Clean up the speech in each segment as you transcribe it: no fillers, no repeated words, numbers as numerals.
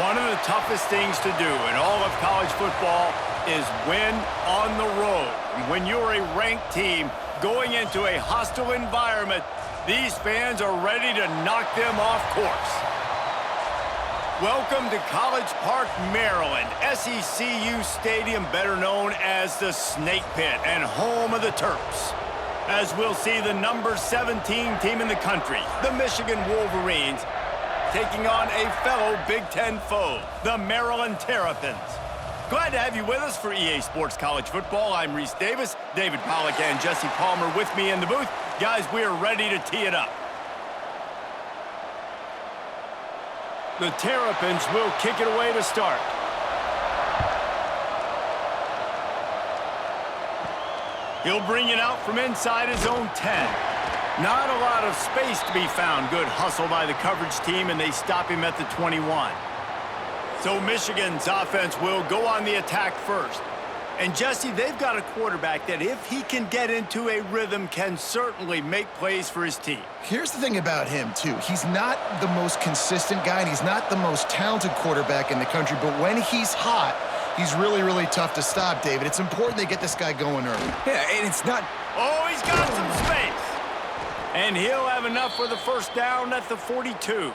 One of the toughest things to do in all of college football is win on the road. When you're a ranked team going into a hostile environment, these fans are ready to knock them off course. Welcome to College Park, Maryland, SECU Stadium, better known as the Snake Pit and home of the Terps. As we'll see the number 17 team in the country, the Michigan Wolverines, taking on a fellow Big Ten foe, the Maryland Terrapins. Glad to have you with us for EA Sports College Football. I'm Reese Davis, David Pollack and Jesse Palmer with me in the booth. Guys, we are ready to tee it up. The Terrapins will kick it away to start. He'll bring it out from inside his own 10. Not a lot of space to be found. Good hustle by the coverage team, and they stop him at the 21. So Michigan's offense will go on the attack first. And Jesse, they've got a quarterback that if he can get into a rhythm can certainly make plays for his team. Here's the thing about him, too. He's not the most consistent guy, and he's not the most talented quarterback in the country, but when he's hot, he's really, really tough to stop, David. It's important they get this guy going early. Yeah, and it's not... Oh, he's got some space. And he'll have enough for the first down at the 42.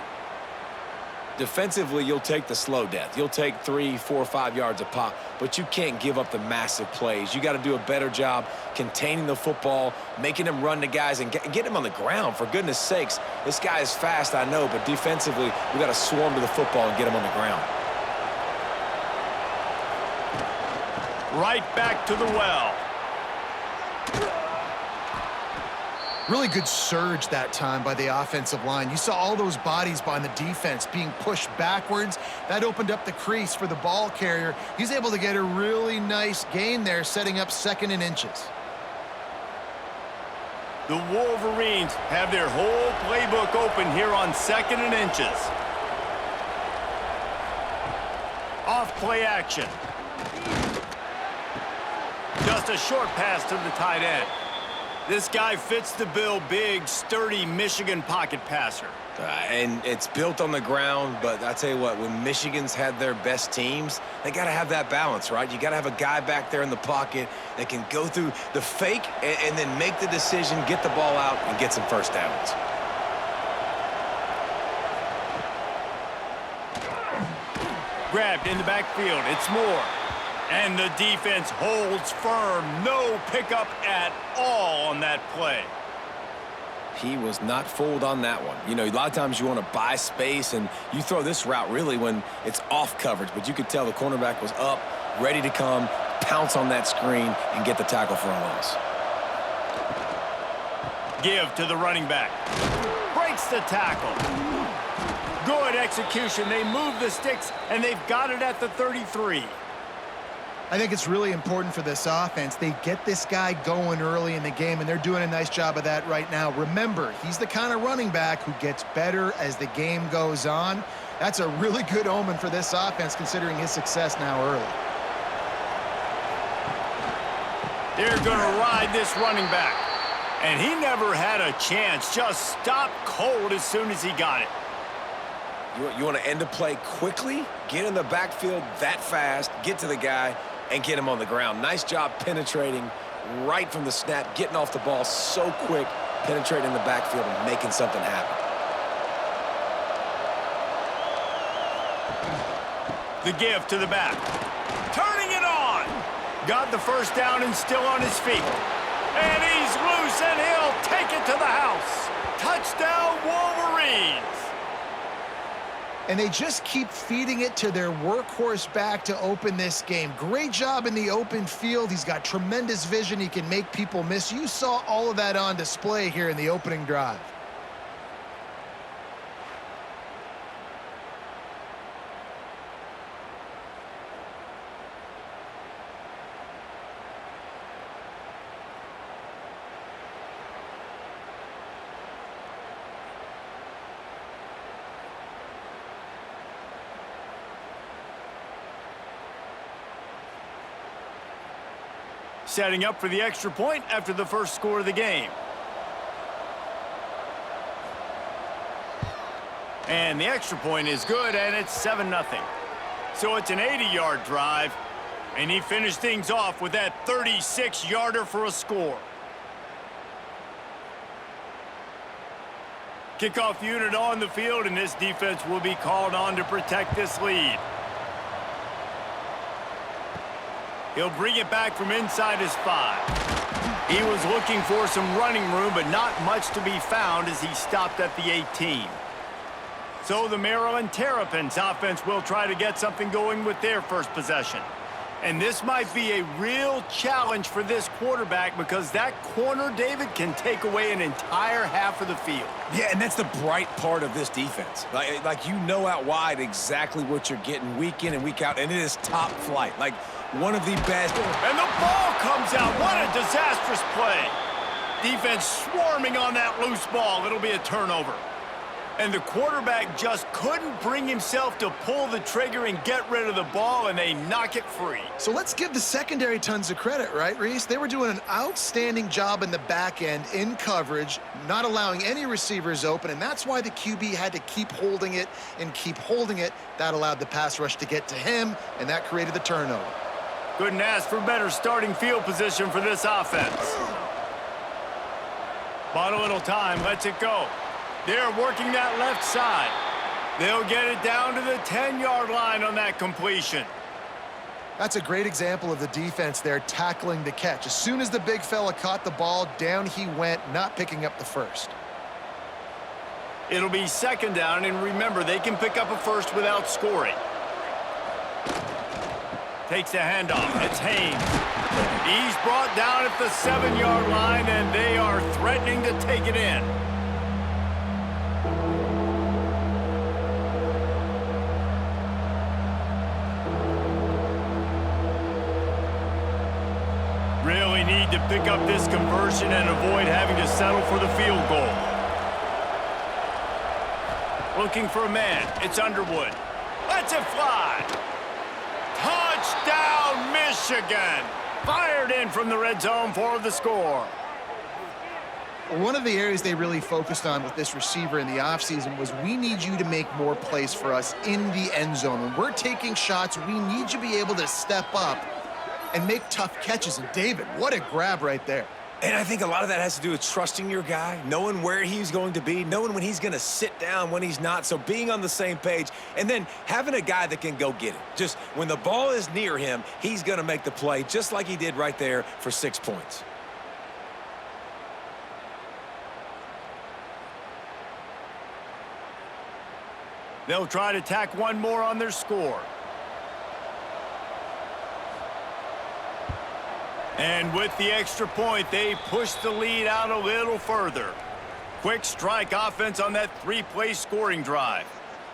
Defensively, you'll take the slow death. You'll take 3, 4, 5 yards a pop, but you can't give up the massive plays. You got to do a better job containing the football, making him run to guys, and get him on the ground. For goodness sakes, this guy is fast, I know, but defensively, we got to swarm to the football and get him on the ground. Right back to the well. Really good surge that time by the offensive line. You saw all those bodies behind the defense being pushed backwards. That opened up the crease for the ball carrier. He's able to get a really nice gain there, setting up 2nd and inches. The Wolverines have their whole playbook open here on 2nd and inches. Off play action. Just a short pass to the tight end. This guy fits the bill, big, sturdy Michigan pocket passer. And it's built on the ground, but I tell you what, when Michigan's had their best teams, they got to have that balance, right? You got to have a guy back there in the pocket that can go through the fake and then make the decision, get the ball out, and get some first downs. Grabbed in the backfield. It's Moore. And the defense holds firm. No pickup at all on that play. He was not fooled on that one. You know, a lot of times you want to buy space, and you throw this route really when it's off coverage. But you could tell the cornerback was up, ready to come, pounce on that screen, and get the tackle for a loss. Give to the running back. Breaks the tackle. Good execution. They move the sticks, and they've got it at the 33. I think it's really important for this offense. They get this guy going early in the game, and they're doing a nice job of that right now. Remember, he's the kind of running back who gets better as the game goes on. That's a really good omen for this offense, considering his success now early. They're going to ride this running back. And he never had a chance. Just stopped cold as soon as he got it. You want to end a play quickly, get in the backfield that fast, get to the guy, and get him on the ground. Nice job penetrating right from the snap, getting off the ball so quick, penetrating the backfield and making something happen. The give to the back. Turning it on. Got the first down and still on his feet. And he's loose, and he'll take it to the house. Touchdown, Wolverines. And they just keep feeding it to their workhorse back to open this game. Great job in the open field. He's got tremendous vision. He can make people miss. You saw all of that on display here in the opening drive. Setting up for the extra point after the first score of the game. And the extra point is good, and it's 7-0. So it's an 80-yard drive, and he finished things off with that 36-yarder for a score. Kickoff unit on the field, and this defense will be called on to protect this lead. He'll bring it back from inside his 5. He was looking for some running room, but not much to be found as he stopped at the 18. So the Maryland Terrapins offense will try to get something going with their first possession. And this might be a real challenge for this quarterback because that corner, David, can take away an entire half of the field. Yeah, and that's the bright part of this defense. Like you know out wide exactly what you're getting week in and week out, and it is top flight. Like one of the best. And the ball comes out. What a disastrous play. Defense swarming on that loose ball. It'll be a turnover. And the quarterback just couldn't bring himself to pull the trigger and get rid of the ball, and they knock it free. So let's give the secondary tons of credit, right, Reese? They were doing an outstanding job in the back end in coverage, not allowing any receivers open, and that's why the QB had to keep holding it and keep holding it. That allowed the pass rush to get to him, and that created the turnover. Couldn't ask for better starting field position for this offense. Bought a little time, lets it go. They're working that left side. They'll get it down to the 10-yard line on that completion. That's a great example of the defense there tackling the catch. As soon as the big fella caught the ball, down he went, not picking up the first. It'll be second down, and remember, they can pick up a first without scoring. Takes a handoff. It's Haynes. He's brought down at the 7-yard line, and they are threatening to take it in. Really need to pick up this conversion and avoid having to settle for the field goal. Looking for a man. It's Underwood. Lets it fly. Touchdown, Michigan! Fired in from the red zone for the score. One of the areas they really focused on with this receiver in the offseason was we need you to make more plays for us in the end zone. When we're taking shots, we need you to be able to step up and make tough catches. And David, what a grab right there. And I think a lot of that has to do with trusting your guy, knowing where he's going to be, knowing when he's going to sit down, when he's not. So being on the same page, and then having a guy that can go get it. Just when the ball is near him, he's going to make the play, just like he did right there for 6 points. They'll try to tack one more on their score. And with the extra point, they push the lead out a little further. Quick strike offense on that 3-play scoring drive.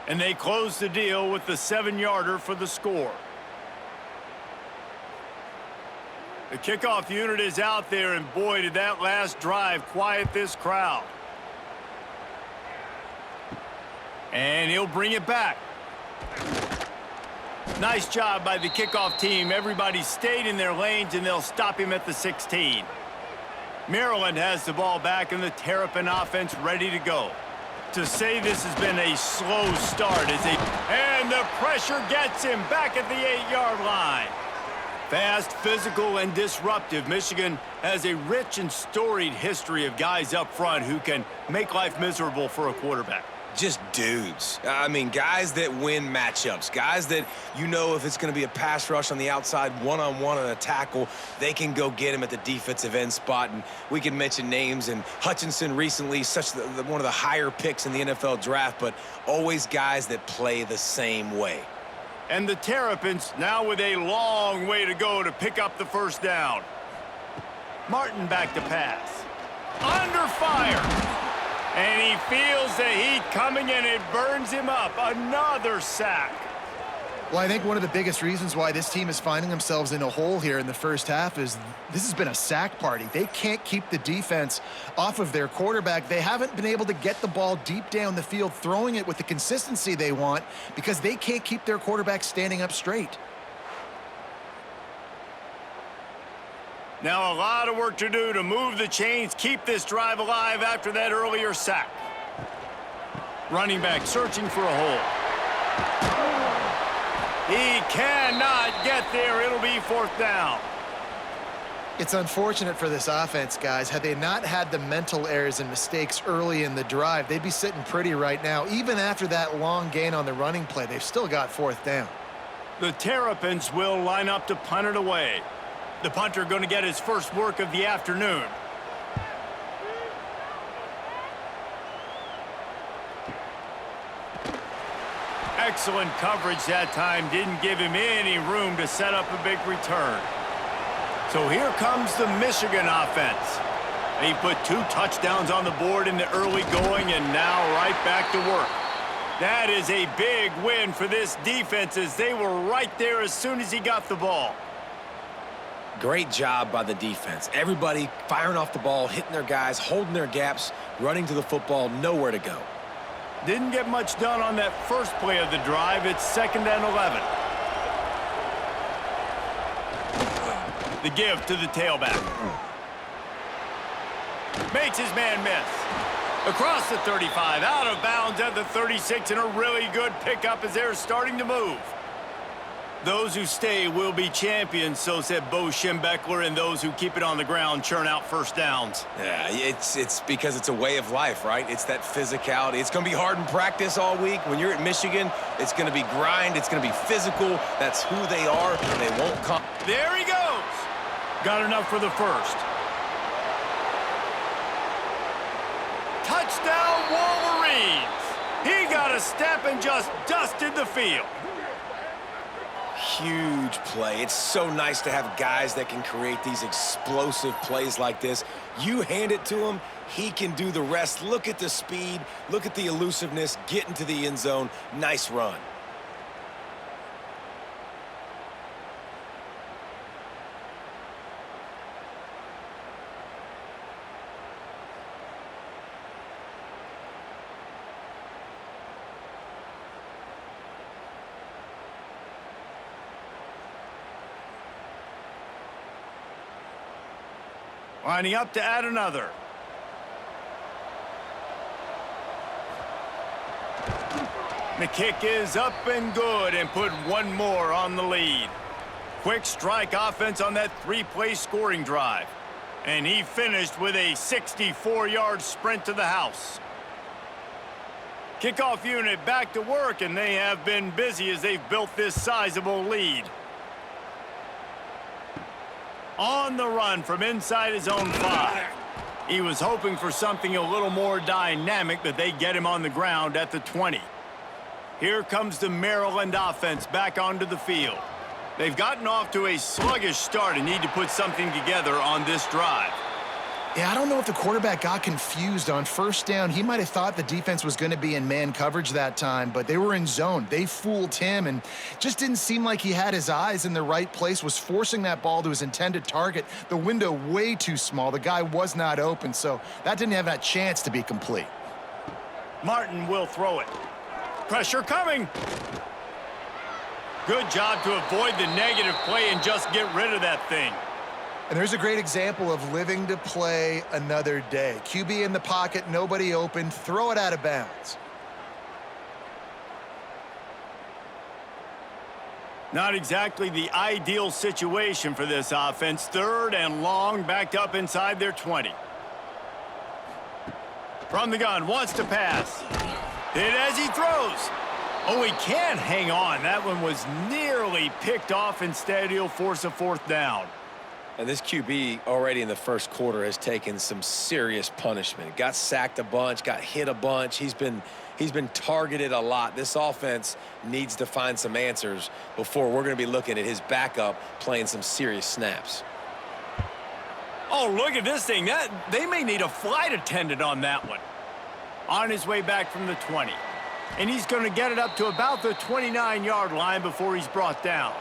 And they close the deal with the 7-yarder for the score. The kickoff unit is out there, and boy, did that last drive quiet this crowd. And he'll bring it back. Nice job by the kickoff team. Everybody stayed in their lanes, and they'll stop him at the 16. Maryland has the ball back, and the Terrapin offense ready to go. To say this has been a slow start and the pressure gets him back at the 8-yard line. Fast, physical, and disruptive. Michigan has a rich and storied history of guys up front who can make life miserable for a quarterback. Just dudes. I mean, guys that win matchups, guys that you know if it's going to be a pass rush on the outside, one-on-one on a tackle, they can go get him at the defensive end spot. And we can mention names, and Hutchinson recently, one of the higher picks in the NFL draft, but always guys that play the same way. And the Terrapins now with a long way to go to pick up the first down. Martin back to pass. Under fire. And he feels the heat coming, and it burns him up. Another sack. Well, I think one of the biggest reasons why this team is finding themselves in a hole here in the first half is this has been a sack party. They can't keep the defense off of their quarterback. They haven't been able to get the ball deep down the field, throwing it with the consistency they want because they can't keep their quarterback standing up straight. Now a lot of work to do to move the chains, keep this drive alive after that earlier sack. Running back searching for a hole. He cannot get there. It'll be 4th down. It's unfortunate for this offense, guys. Had they not had the mental errors and mistakes early in the drive, they'd be sitting pretty right now. Even after that long gain on the running play, they've still got 4th down. The Terrapins will line up to punt it away. The punter going to get his first work of the afternoon. Excellent coverage that time. Didn't give him any room to set up a big return. So here comes the Michigan offense. They put 2 touchdowns on the board in the early going and now right back to work. That is a big win for this defense as they were right there as soon as he got the ball. Great job by the defense. Everybody firing off the ball, hitting their guys, holding their gaps, running to the football, nowhere to go. Didn't get much done on that first play of the drive. It's 2nd and 11. The give to the tailback. Makes his man miss. Across the 35, out of bounds at the 36, and a really good pickup as they're starting to move. Those who stay will be champions, so said Bo Schembechler, and those who keep it on the ground churn out 1st downs. Yeah, it's because it's a way of life, right? It's that physicality. It's going to be hard in practice all week. When you're at Michigan, it's going to be grind. It's going to be physical. That's who they are. They won't come. There he goes. Got enough for the first. Touchdown, Wolverines. He got a step and just dusted the field. Huge play. It's so nice to have guys that can create these explosive plays like this. You hand it to him, he can do the rest. Look at the speed. Look at the elusiveness. Get into the end zone. Nice run. Lining up to add another. The kick is up and good and put 1 more on the lead. Quick strike offense on that 3-play scoring drive. And he finished with a 64-yard sprint to the house. Kickoff unit back to work, and they have been busy as they've built this sizable lead. On the run from inside his own 5. He was hoping for something a little more dynamic, but they get him on the ground at the 20. Here comes the Maryland offense back onto the field. They've gotten off to a sluggish start and need to put something together on this drive. Yeah, I don't know if the quarterback got confused on 1st down. He might have thought the defense was going to be in man coverage that time, but they were in zone. They fooled him and just didn't seem like he had his eyes in the right place, was forcing that ball to his intended target. The window way too small. The guy was not open, so that didn't have that chance to be complete. Martin will throw it. Pressure coming. Good job to avoid the negative play and just get rid of that thing. And there's a great example of living to play another day. QB in the pocket, nobody open, throw it out of bounds. Not exactly the ideal situation for this offense. 3rd and long, backed up inside their 20. From the gun, wants to pass. Hit as he throws. Oh, he can't hang on. That one was nearly picked off. Instead, he'll force a 4th down. And this QB already in the first quarter has taken some serious punishment. Got sacked a bunch, got hit a bunch. He's been targeted a lot. This offense needs to find some answers before we're going to be looking at his backup playing some serious snaps. Oh, look at this thing. They may need a flight attendant on that one. On his way back from the 20. And he's going to get it up to about the 29-yard line before he's brought down.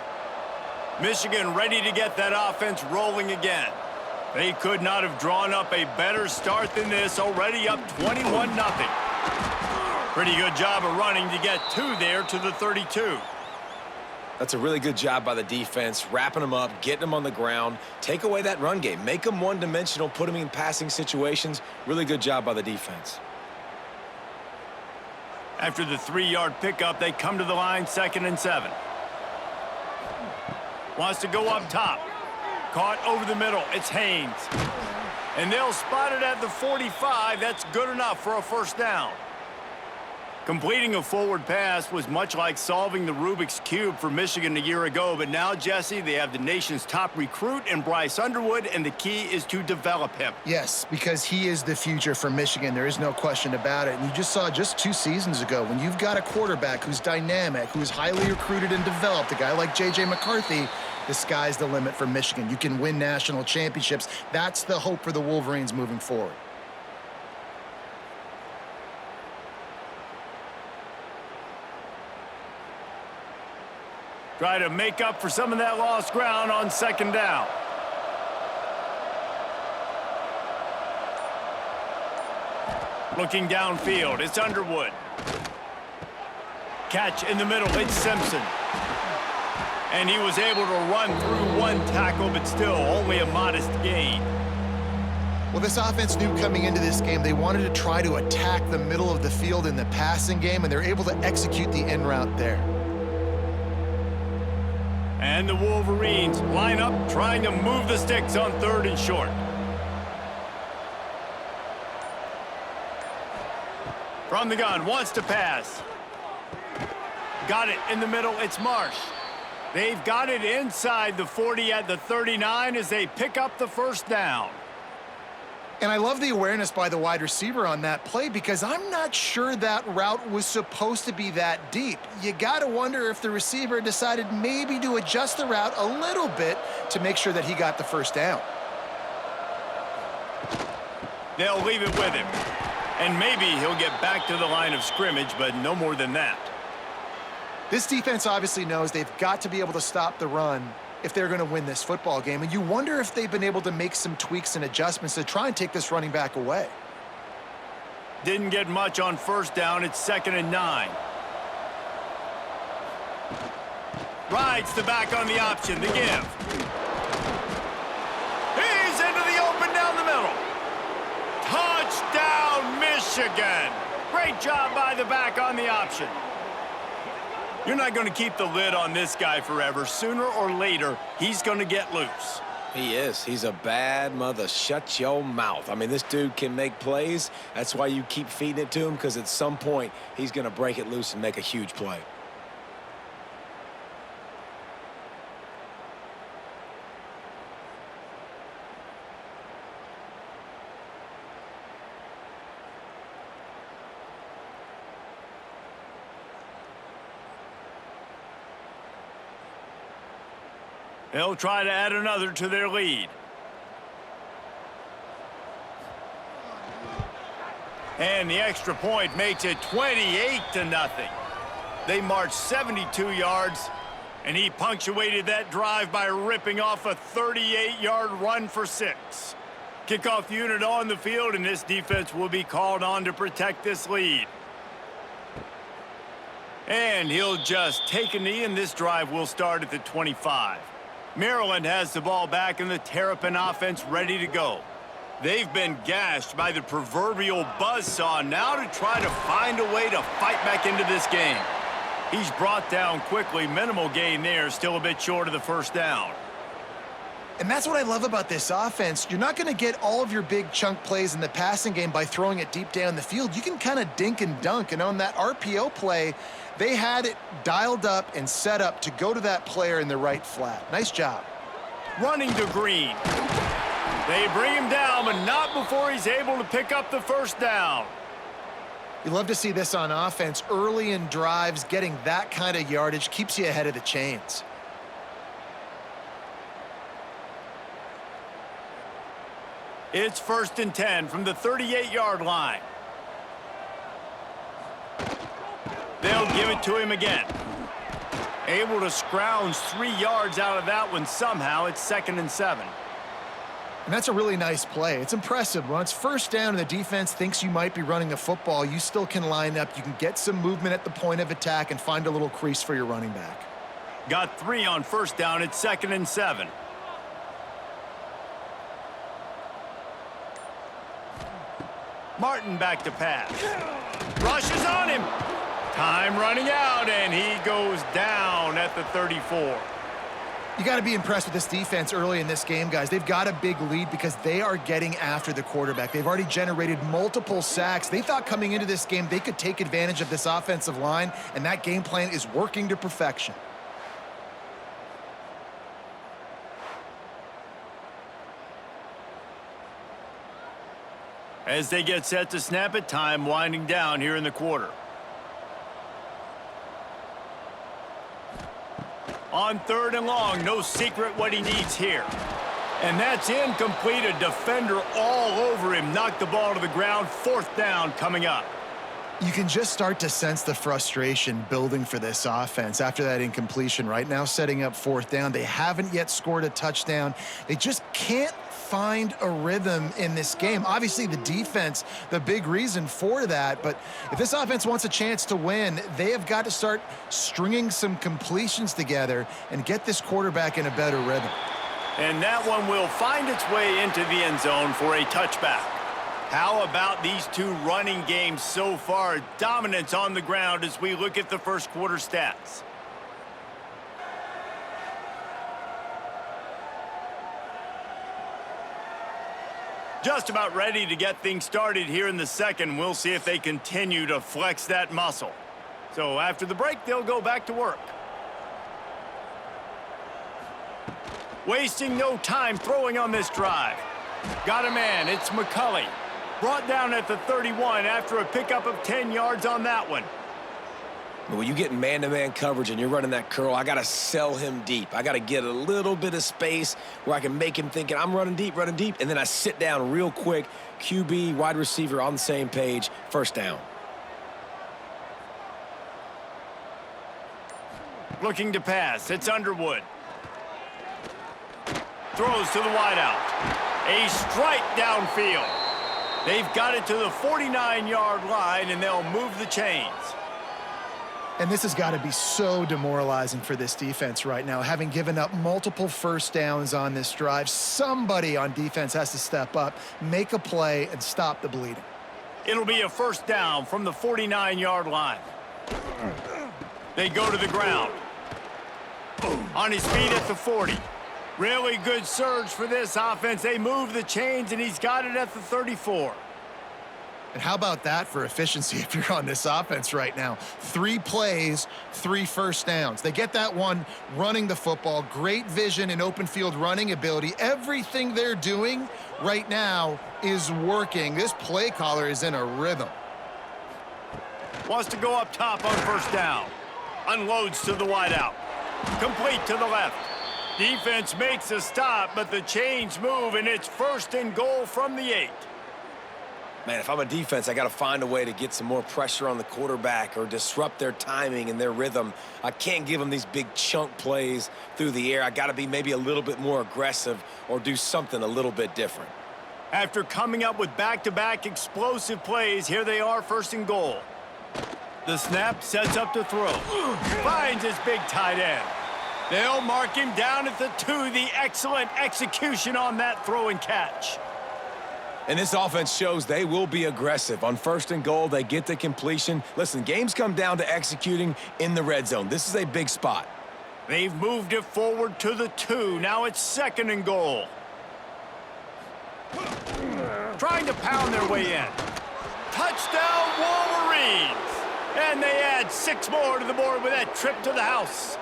Michigan ready to get that offense rolling again. They could not have drawn up a better start than this, already up 21-0. Pretty good job of running to get 2 there to the 32. That's a really good job by the defense, wrapping them up, getting them on the ground, take away that run game, make them one-dimensional, put them in passing situations. Really good job by the defense. After the 3-yard pickup, they come to the line, 2nd and 7. Wants to go up top. Caught over the middle. It's Haynes. And they'll spot it at the 45. That's good enough for a first down. Completing a forward pass was much like solving the Rubik's Cube for Michigan a year ago. But now, Jesse, they have the nation's top recruit in Bryce Underwood, and the key is to develop him. Yes, because he is the future for Michigan. There is no question about it. And you just saw just 2 seasons ago, when you've got a quarterback who's dynamic, who's highly recruited and developed, a guy like J.J. McCarthy, the sky's the limit for Michigan. You can win national championships. That's the hope for the Wolverines moving forward. Try to make up for some of that lost ground on 2nd down. Looking downfield, it's Underwood. Catch in the middle, it's Simpson. And he was able to run through 1 tackle, but still only a modest gain. Well, this offense knew coming into this game they wanted to try to attack the middle of the field in the passing game, and they're able to execute the in route there. And the Wolverines line up, trying to move the sticks on 3rd and short. From the gun, wants to pass. Got it in the middle, it's Marsh. They've got it inside the 40 at the 39 as they pick up the first down. And I love the awareness by the wide receiver on that play, because I'm not sure that route was supposed to be that deep. You got to wonder if the receiver decided maybe to adjust the route a little bit to make sure that he got the first down. They'll leave it with him. And maybe he'll get back to the line of scrimmage, but no more than that. This defense obviously knows they've got to be able to stop the run if they're going to win this football game. And you wonder if they've been able to make some tweaks and adjustments to try and take this running back away. Didn't get much on 1st down. It's 2nd and 9. Rides the back on the option, the give. He's into the open down the middle. Touchdown, Michigan. Great job by the back on the option. You're not going to keep the lid on this guy forever. Sooner or later, he's going to get loose. He is. He's a bad mother. Shut your mouth. I mean, this dude can make plays. That's why you keep feeding it to him, because at some point, he's going to break it loose and make a huge play. They'll try to add another to their lead. And the extra point makes it 28-0. They marched 72 yards, and he punctuated that drive by ripping off a 38-yard run for 6. Kickoff unit on the field, and this defense will be called on to protect this lead. And he'll just take a knee, and this drive will start at the 25. Maryland has the ball back, and the Terrapin offense ready to go. They've been gashed by the proverbial buzzsaw, now to try to find a way to fight back into this game. He's brought down quickly. Minimal gain there, still a bit short of the first down. And that's what I love about this offense. You're not going to get all of your big chunk plays in the passing game by throwing it deep down the field. You can kind of dink and dunk. And on that RPO play, they had it dialed up and set up to go to that player in the right flat. Nice job. Running to Green. They bring him down, but not before he's able to pick up the first down. You love to see this on offense. Early in drives, getting that kind of yardage keeps you ahead of the chains. It's 1st and 10 from the 38-yard line. They'll give it to him again. Able to scrounge 3 yards out of that one somehow. It's 2nd and 7. And that's a really nice play. It's impressive. When it's 1st down and the defense thinks you might be running the football, you still can line up. You can get some movement at the point of attack and find a little crease for your running back. Got 3 on 1st down. It's 2nd and 7. Martin back to pass. Rushes on him. Time running out, and he goes down at the 34. You got to be impressed with this defense early in this game, guys. They've got a big lead because they are getting after the quarterback. They've already generated multiple sacks. They thought coming into this game they could take advantage of this offensive line, and that game plan is working to perfection. As they get set to snap it, time winding down here in the quarter. On 3rd and long, no secret what he needs here. And that's incomplete. A defender all over him. Knocked the ball to the ground. 4th down coming up. You can just start to sense the frustration building for this offense after that incompletion. Right now, setting up 4th down. They haven't yet scored a touchdown. They just can't find a rhythm in this game. Obviously, the defense, the big reason for that. But if this offense wants a chance to win, they have got to start stringing some completions together and get this quarterback in a better rhythm. And that one will find its way into the end zone for a touchback. How about these two running games so far? Dominance on the ground as we look at the first quarter stats. Just about ready to get things started here in the second. We'll see if they continue to flex that muscle. So after the break, they'll go back to work. Wasting no time throwing on this drive. Got a man, it's McCulley. Brought down at the 31 after a pickup of 10 yards on that one. When you get man-to-man coverage and you're running that curl, I got to sell him deep. I got to get a little bit of space where I can make him thinking I'm running deep, and then I sit down real quick. QB, wide receiver on the same page, 1st down. Looking to pass, it's Underwood. Throws to the wideout. A strike downfield. They've got it to the 49-yard line, and they'll move the chains. And this has got to be so demoralizing for this defense right now. Having given up multiple 1st downs on this drive, somebody on defense has to step up, make a play, and stop the bleeding. It'll be a 1st down from the 49-yard line. They go to the ground. On his feet at the 40. Really good surge for this offense. They move the chains, and he's got it at the 34. And how about that for efficiency if you're on this offense right now? 3 plays, 3 1st downs. They get that one running the football. Great vision and open field running ability. Everything they're doing right now is working. This play caller is in a rhythm. Wants to go up top on 1st down. Unloads to the wideout. Complete to the left. Defense makes a stop, but the chains move, and it's 1st and goal from the 8. Man, if I'm a defense, I got to find a way to get some more pressure on the quarterback or disrupt their timing and their rhythm. I can't give them these big chunk plays through the air. I got to be maybe a little bit more aggressive or do something a little bit different. After coming up with back-to-back explosive plays, here they are, 1st and goal. The snap sets up to throw. Finds his big tight end. They'll mark him down at the 2. The excellent execution on that throw and catch. And this offense shows they will be aggressive. On 1st and goal, they get the completion. Listen, games come down to executing in the red zone. This is a big spot. They've moved it forward to the 2. Now it's 2nd and goal. Trying to pound their way in. Touchdown, Wolverines! And they add 6 more to the board with that trip to the house.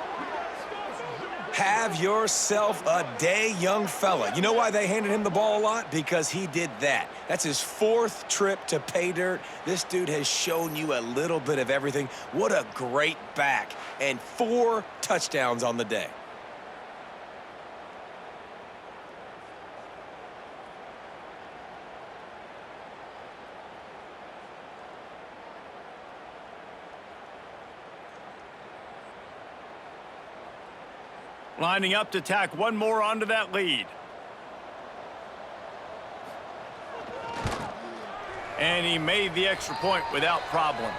Have yourself a day, young fella. You know why they handed him the ball a lot? Because he did that. That's his 4th trip to pay dirt. This dude has shown you a little bit of everything. What a great back. And 4 touchdowns on the day. Lining up to tack one more onto that lead. And he made the extra point without problem.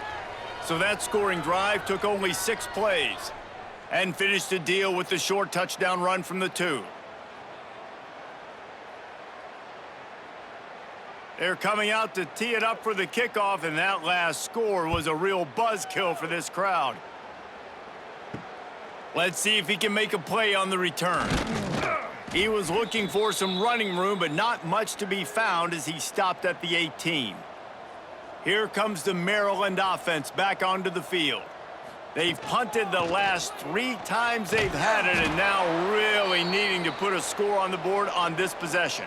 So that scoring drive took only 6 plays and finished the deal with the short touchdown run from the 2. They're coming out to tee it up for the kickoff, and that last score was a real buzzkill for this crowd. Let's see if he can make a play on the return. He was looking for some running room, but not much to be found as he stopped at the 18. Here comes the Maryland offense back onto the field. They've punted the last 3 times they've had it, and now really needing to put a score on the board on this possession.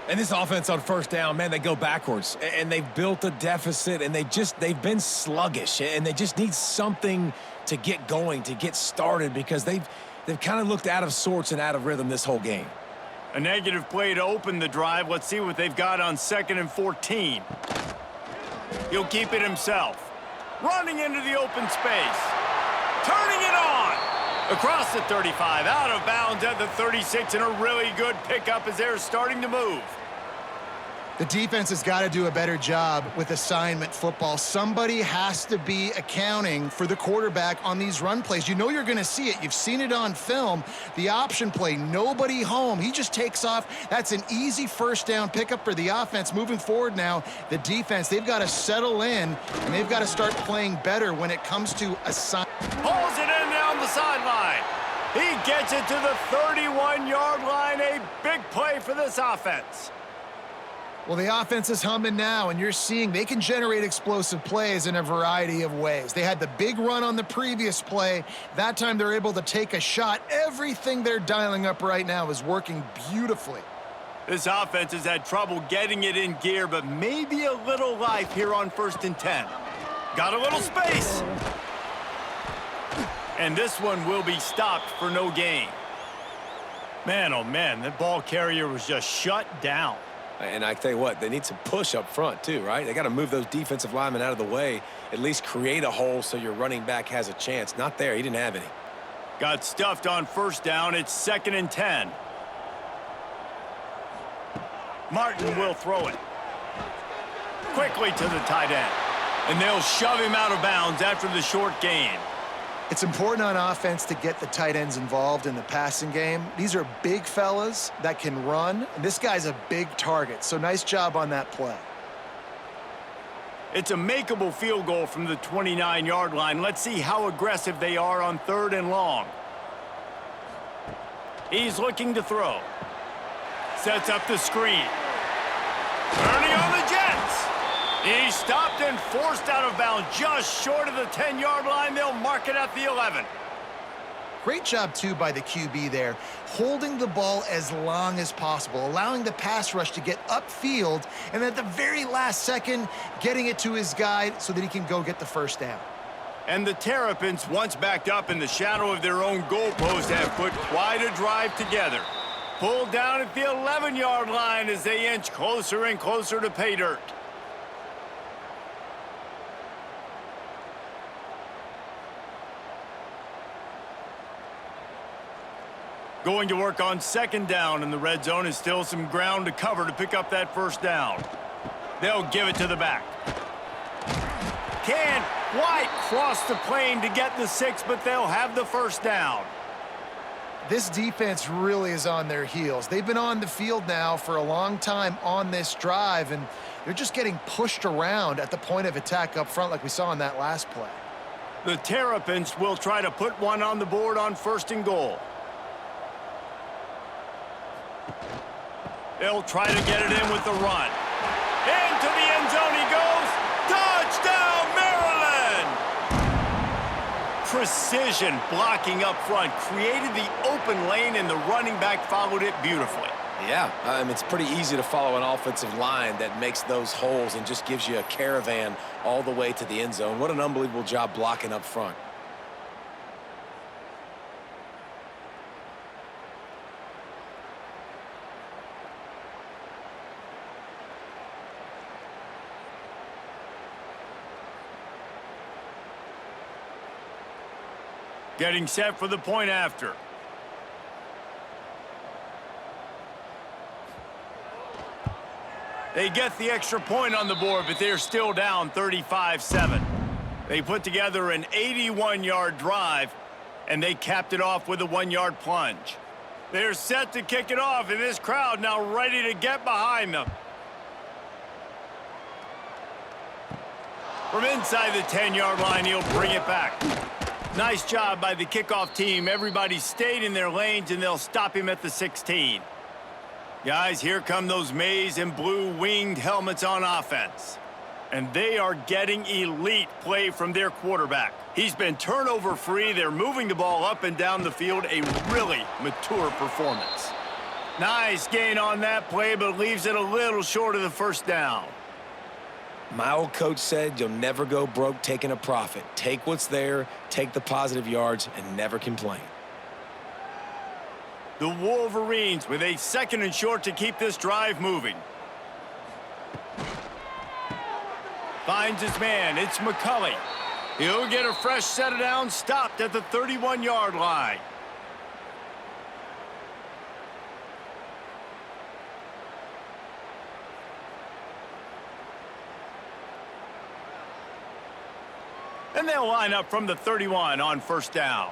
And this offense on first down, man, they go backwards. And they've built a deficit, and they've been sluggish. And they just need something to get going, to get started, because they've kind of looked out of sorts and out of rhythm this whole game. A negative play to open the drive. Let's see what they've got on 2nd and 14. He'll keep it himself. Running into the open space. Turning it on. Across the 35, out of bounds at the 36, and a really good pickup as they're starting to move. The defense has got to do a better job with assignment football. Somebody has to be accounting for the quarterback on these run plays. You know you're going to see it. You've seen it on film. The option play, nobody home. He just takes off. That's an easy first down pickup for the offense. Moving forward now, the defense, they've got to settle in, and they've got to start playing better when it comes to assignment. Pulls it in down the sideline. He gets it to the 31-yard line. A big play for this offense. Well, the offense is humming now, and you're seeing they can generate explosive plays in a variety of ways. They had the big run on the previous play. That time they're able to take a shot. Everything they're dialing up right now is working beautifully. This offense has had trouble getting it in gear, but maybe a little life here on 1st and 10. Got a little space. And this one will be stopped for no gain. Man, oh man, that ball carrier was just shut down. And I tell you what, they need some push up front too, right? They got to move those defensive linemen out of the way, at least create a hole so your running back has a chance. Not there. He didn't have any. Got stuffed on 1st down. It's 2nd and 10. Martin will throw it. Quickly to the tight end. And they'll shove him out of bounds after the short gain. It's important on offense to get the tight ends involved in the passing game. These are big fellas that can run, and this guy's a big target, so nice job on that play. It's a makeable field goal from the 29-yard line. Let's see how aggressive they are on 3rd and long. He's looking to throw. Sets up the screen. Turning on the Jets. He stopped and forced out of bounds just short of the 10-yard line. They'll mark it at the 11. Great job, too, by the QB there, holding the ball as long as possible, allowing the pass rush to get upfield, and at the very last second, getting it to his guy so that he can go get the first down. And the Terrapins, once backed up in the shadow of their own goalpost, have put quite a drive together. Pulled down at the 11-yard line as they inch closer and closer to pay dirt. Going to work on 2nd down in the red zone, is still some ground to cover to pick up that first down. They'll give it to the back. Can't quite cross the plane to get the 6, but they'll have the first down. This defense really is on their heels. They've been on the field now for a long time on this drive, and they're just getting pushed around at the point of attack up front like we saw in that last play. The Terrapins will try to put one on the board on 1st and goal. They'll try to get it in with the run. Into the end zone he goes. Touchdown, Maryland! Precision blocking up front created the open lane, and the running back followed it beautifully. Yeah, it's pretty easy to follow an offensive line that makes those holes and just gives you a caravan all the way to the end zone. What an unbelievable job blocking up front. Getting set for the point after. They get the extra point on the board, but they're still down 35-7. They put together an 81-yard drive, and they capped it off with a 1-yard plunge. They're set to kick it off, and this crowd now ready to get behind them. From inside the 10-yard line, he'll bring it back. Nice job by the kickoff team. Everybody stayed in their lanes, and they'll stop him at the 16. Guys, here come those maize and blue winged helmets on offense. And they are getting elite play from their quarterback. He's been turnover-free. They're moving the ball up and down the field. A really mature performance. Nice gain on that play, but leaves it a little short of the first down. My old coach said you'll never go broke taking a profit. Take what's there, take the positive yards, and never complain. The Wolverines with a 2nd and short to keep this drive moving. Finds his man. It's McCulley. He'll get a fresh set of downs, stopped at the 31-yard line. And they'll line up from the 31 on first down.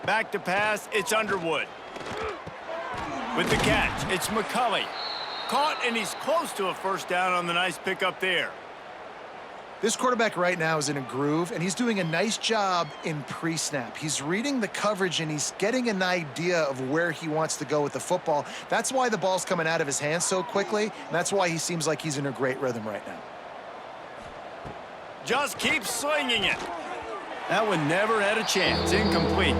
Back to pass, it's Underwood. With the catch, it's McCulley. Caught, and he's close to a first down on the nice pickup there. This quarterback right now is in a groove, and he's doing a nice job in pre-snap. He's reading the coverage, and he's getting an idea of where he wants to go with the football. That's why the ball's coming out of his hands so quickly, and that's why he seems like he's in a great rhythm right now. Just keep slinging it. That one never had a chance. Incomplete.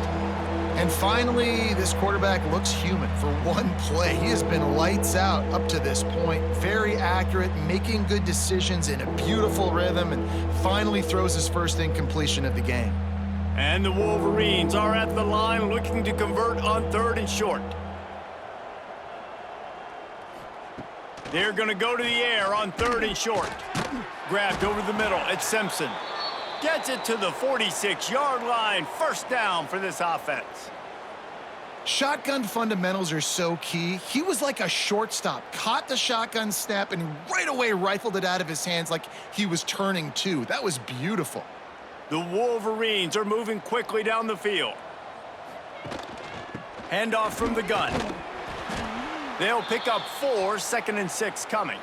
And finally, this quarterback looks human for one play. He has been lights out up to this point. Very accurate, making good decisions in a beautiful rhythm, and finally throws his first incompletion of the game. And the Wolverines are at the line looking to convert on 3rd and short. They're going to go to the air on 3rd and short. Grabbed over the middle. It's Simpson. Gets it to the 46-yard line. First down for this offense. Shotgun fundamentals are so key. He was like a shortstop, caught the shotgun snap, and right away rifled it out of his hands like he was turning two. That was beautiful. The Wolverines are moving quickly down the field. Handoff from the gun. They'll pick up 4, 2nd and 6 coming.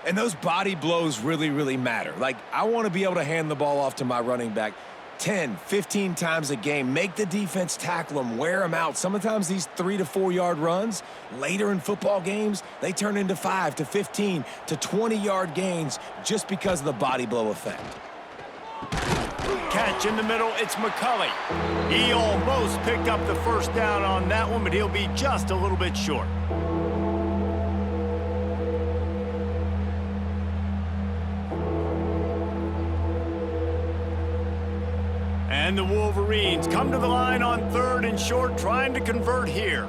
And those body blows really, really matter. Like, I want to be able to hand the ball off to my running back 10, 15 times a game. Make the defense tackle them, wear them out. Sometimes these 3 to 4 yard runs, later in football games, they turn into 5 to 15 to 20-yard gains just because of the body blow effect. Catch in the middle, it's McCulley. He almost picked up the first down on that one, but he'll be just a little bit short. And the Wolverines come to the line on 3rd and short, trying to convert here.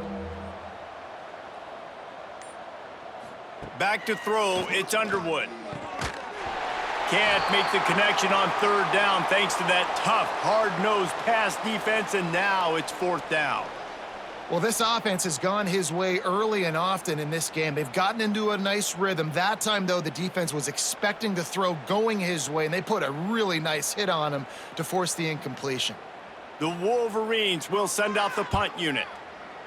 Back to throw, it's Underwood. Can't make the connection on 3rd down thanks to that tough, hard-nosed pass defense, and now it's 4th down. Well, this offense has gone his way early and often in this game. They've gotten into a nice rhythm. That time, though, the defense was expecting the throw going his way, and they put a really nice hit on him to force the incompletion. The Wolverines will send out the punt unit.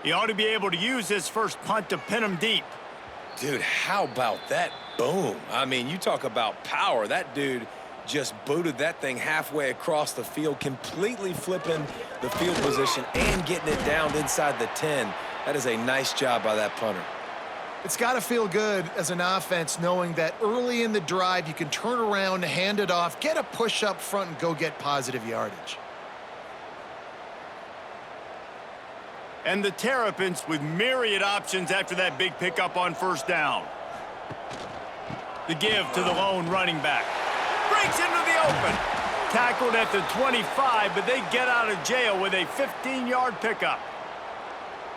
He ought to be able to use this first punt to pin him deep. Dude, how about that boom? I mean, you talk about power. That dude just booted that thing halfway across the field, completely flipping the field position and getting it down inside the 10. That is a nice job by that punter. It's got to feel good as an offense knowing that early in the drive you can turn around, hand it off, get a push up front, and go get positive yardage. And the Terrapins with myriad options after that big pickup on first down. The give to the lone running back. Breaks into the open. Tackled at the 25, but they get out of jail with a 15-yard pickup.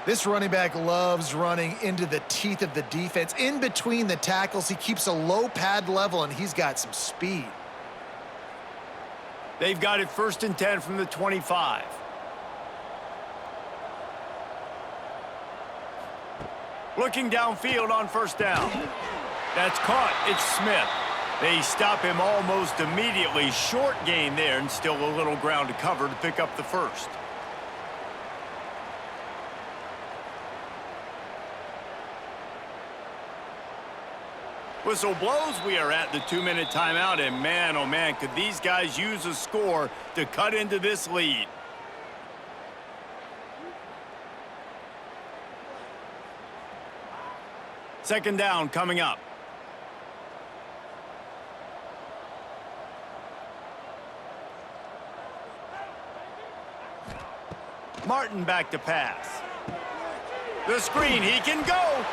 This running back loves running into the teeth of the defense. In between the tackles, he keeps a low pad level, and he's got some speed. They've got it 1st and 10 from the 25. Looking downfield on first down. That's caught. It's Smith. They stop him almost immediately. Short gain there, and still a little ground to cover to pick up the first. Whistle blows, we are at the 2-minute timeout, and man, oh man, could these guys use a score to cut into this lead. Second down coming up. Martin back to pass. The screen, he can go.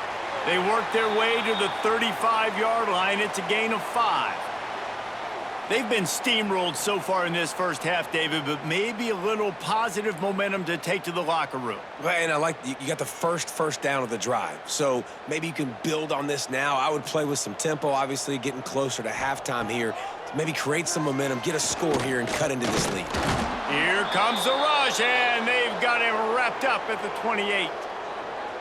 They work their way to the 35-yard line. It's a gain of 5. They've been steamrolled so far in this first half, David, but maybe a little positive momentum to take to the locker room. Well, and I like you got the first down of the drive, so maybe you can build on this now. I would play with some tempo, obviously getting closer to halftime here. Maybe create some momentum, get a score here, and cut into this lead. Here comes the rush, and they've got him wrapped up at the 28.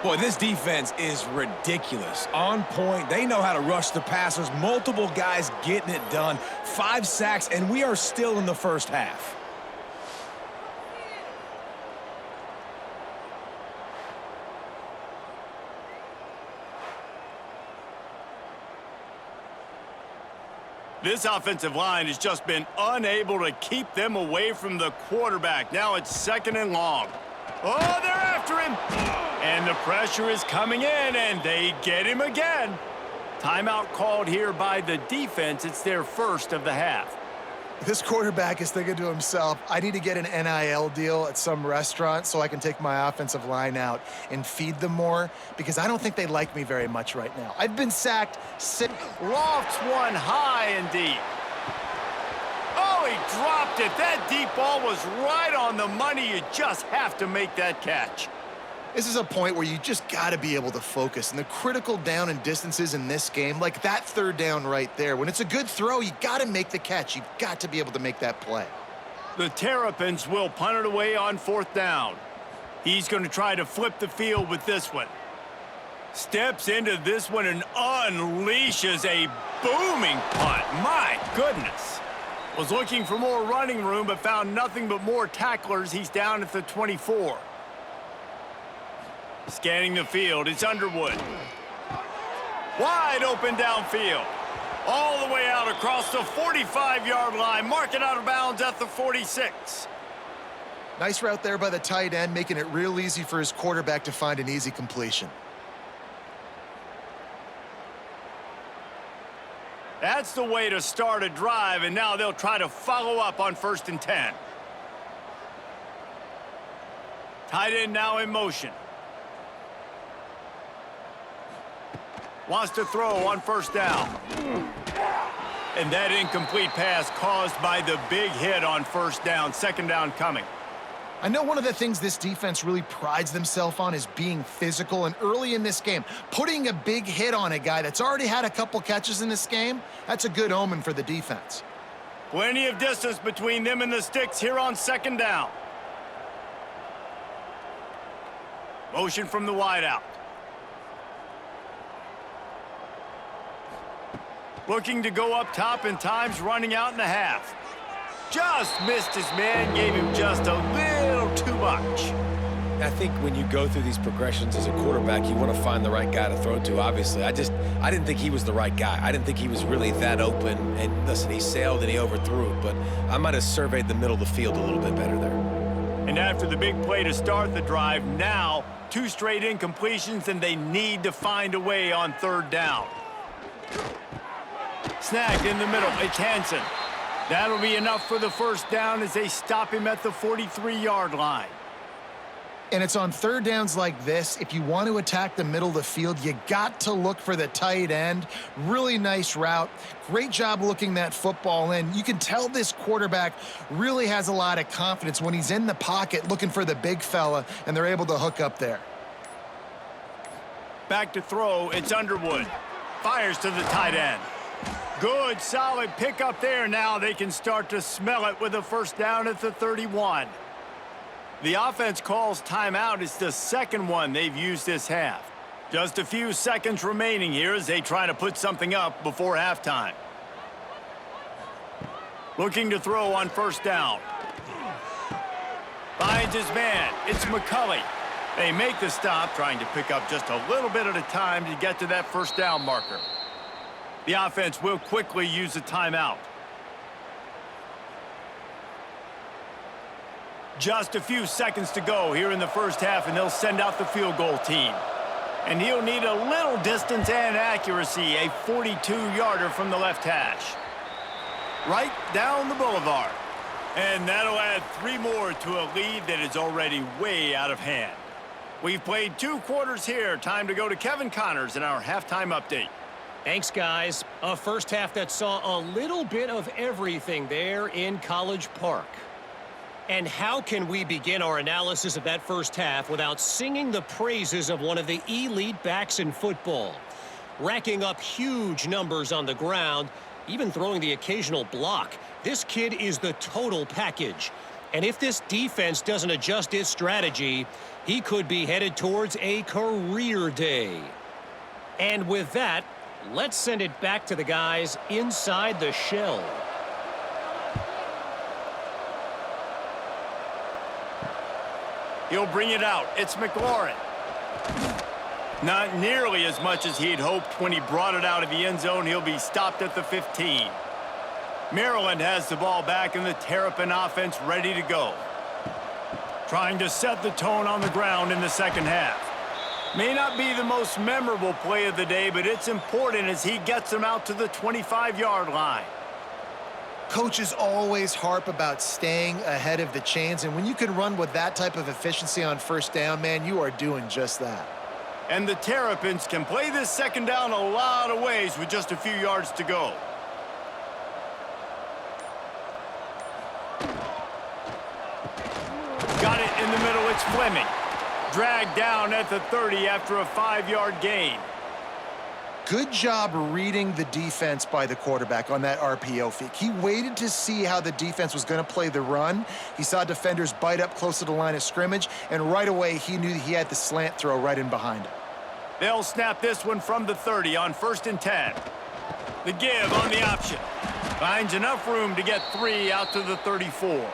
Boy, this defense is ridiculous. On point. They know how to rush the passers. Multiple guys getting it done. 5 sacks, and we are still in the first half. This offensive line has just been unable to keep them away from the quarterback. Now it's 2nd and long. Oh, they're after him. And the pressure is coming in, and they get him again. Timeout called here by the defense. It's their first of the half. This quarterback is thinking to himself, I need to get an NIL deal at some restaurant so I can take my offensive line out and feed them more, because I don't think they like me very much right now. I've been sacked 6. Lofts one high and deep. Oh, he dropped it. That deep ball was right on the money. You just have to make that catch. This is a point where you just got to be able to focus. And the critical down and distances in this game, like that 3rd down right there, when it's a good throw, you got to make the catch. You've got to be able to make that play. The Terrapins will punt it away on 4th down. He's going to try to flip the field with this one. Steps into this one and unleashes a booming punt. My goodness. Was looking for more running room, but found nothing but more tacklers. He's down at the 24. Scanning the field, it's Underwood. Wide open downfield. All the way out across the 45-yard line. Mark it out of bounds at the 46. Nice route there by the tight end, making it real easy for his quarterback to find an easy completion. That's the way to start a drive, and now they'll try to follow up on 1st and 10. Tight end now in motion. Wants to throw on 1st down. And that incomplete pass caused by the big hit on 1st down. 2nd down coming. I know one of the things this defense really prides themselves on is being physical, and early in this game, putting a big hit on a guy that's already had a couple catches in this game, that's a good omen for the defense. Plenty of distance between them and the sticks here on 2nd down. Motion from the wideout. Looking to go up top, and time's running out in the half. Just missed his man, gave him just a little too much. I think when you go through these progressions as a quarterback, you want to find the right guy to throw to, obviously. I didn't think he was the right guy. I didn't think he was really that open. And listen, he sailed and he overthrew it, but I might have surveyed the middle of the field a little bit better there. And after the big play to start the drive, now 2 straight incompletions, and they need to find a way on 3rd down. Snagged in the middle, it's Hansen. That'll be enough for the 1st down as they stop him at the 43-yard line. And it's on 3rd downs like this, if you want to attack the middle of the field, you got to look for the tight end. Really nice route. Great job looking that football in. You can tell this quarterback really has a lot of confidence when he's in the pocket looking for the big fella, and they're able to hook up there. Back to throw, it's Underwood. Fires to the tight end. Good, solid pickup there. Now they can start to smell it with a 1st down at the 31. The offense calls timeout. It's the 2nd one they've used this half. Just a few seconds remaining here as they try to put something up before halftime. Looking to throw on 1st down. Finds his man. It's McCulley. They make the stop, trying to pick up just a little bit at a time to get to that 1st down marker. The offense will quickly use a timeout. Just a few seconds to go here in the first half, and they'll send out the field goal team. And he'll need a little distance and accuracy, a 42-yarder from the left hash. Right down the boulevard. And that'll add 3 more to a lead that is already way out of hand. We've played 2 quarters here. Time to go to Kevin Connors in our halftime update. Thanks, guys. A first half that saw a little bit of everything there in College Park. And how can we begin our analysis of that first half without singing the praises of one of the elite backs in football? Racking up huge numbers on the ground, even throwing the occasional block. This kid is the total package. And if this defense doesn't adjust its strategy, he could be headed towards a career day. And with that, let's send it back to the guys inside the shell. He'll bring it out. It's McLaurin. Not nearly as much as he'd hoped when he brought it out of the end zone. He'll be stopped at the 15. Maryland has the ball back, and the Terrapin offense ready to go. Trying to set the tone on the ground in the second half. May not be the most memorable play of the day, but it's important as he gets them out to the 25-yard line. Coaches always harp about staying ahead of the chains, and when you can run with that type of efficiency on first down, man, you are doing just that. And the Terrapins can play this second down a lot of ways with just a few yards to go. Got it in the middle. It's Fleming. Dragged down at the 30 after a 5-yard gain. Good job reading the defense by the quarterback on that RPO fake. He waited to see how the defense was going to play the run. He saw defenders bite up close to the line of scrimmage, and right away he knew he had the slant throw right in behind him. They'll snap this one from the 30 on 1st and 10. The give on the option. Finds enough room to get 3 out to the 34.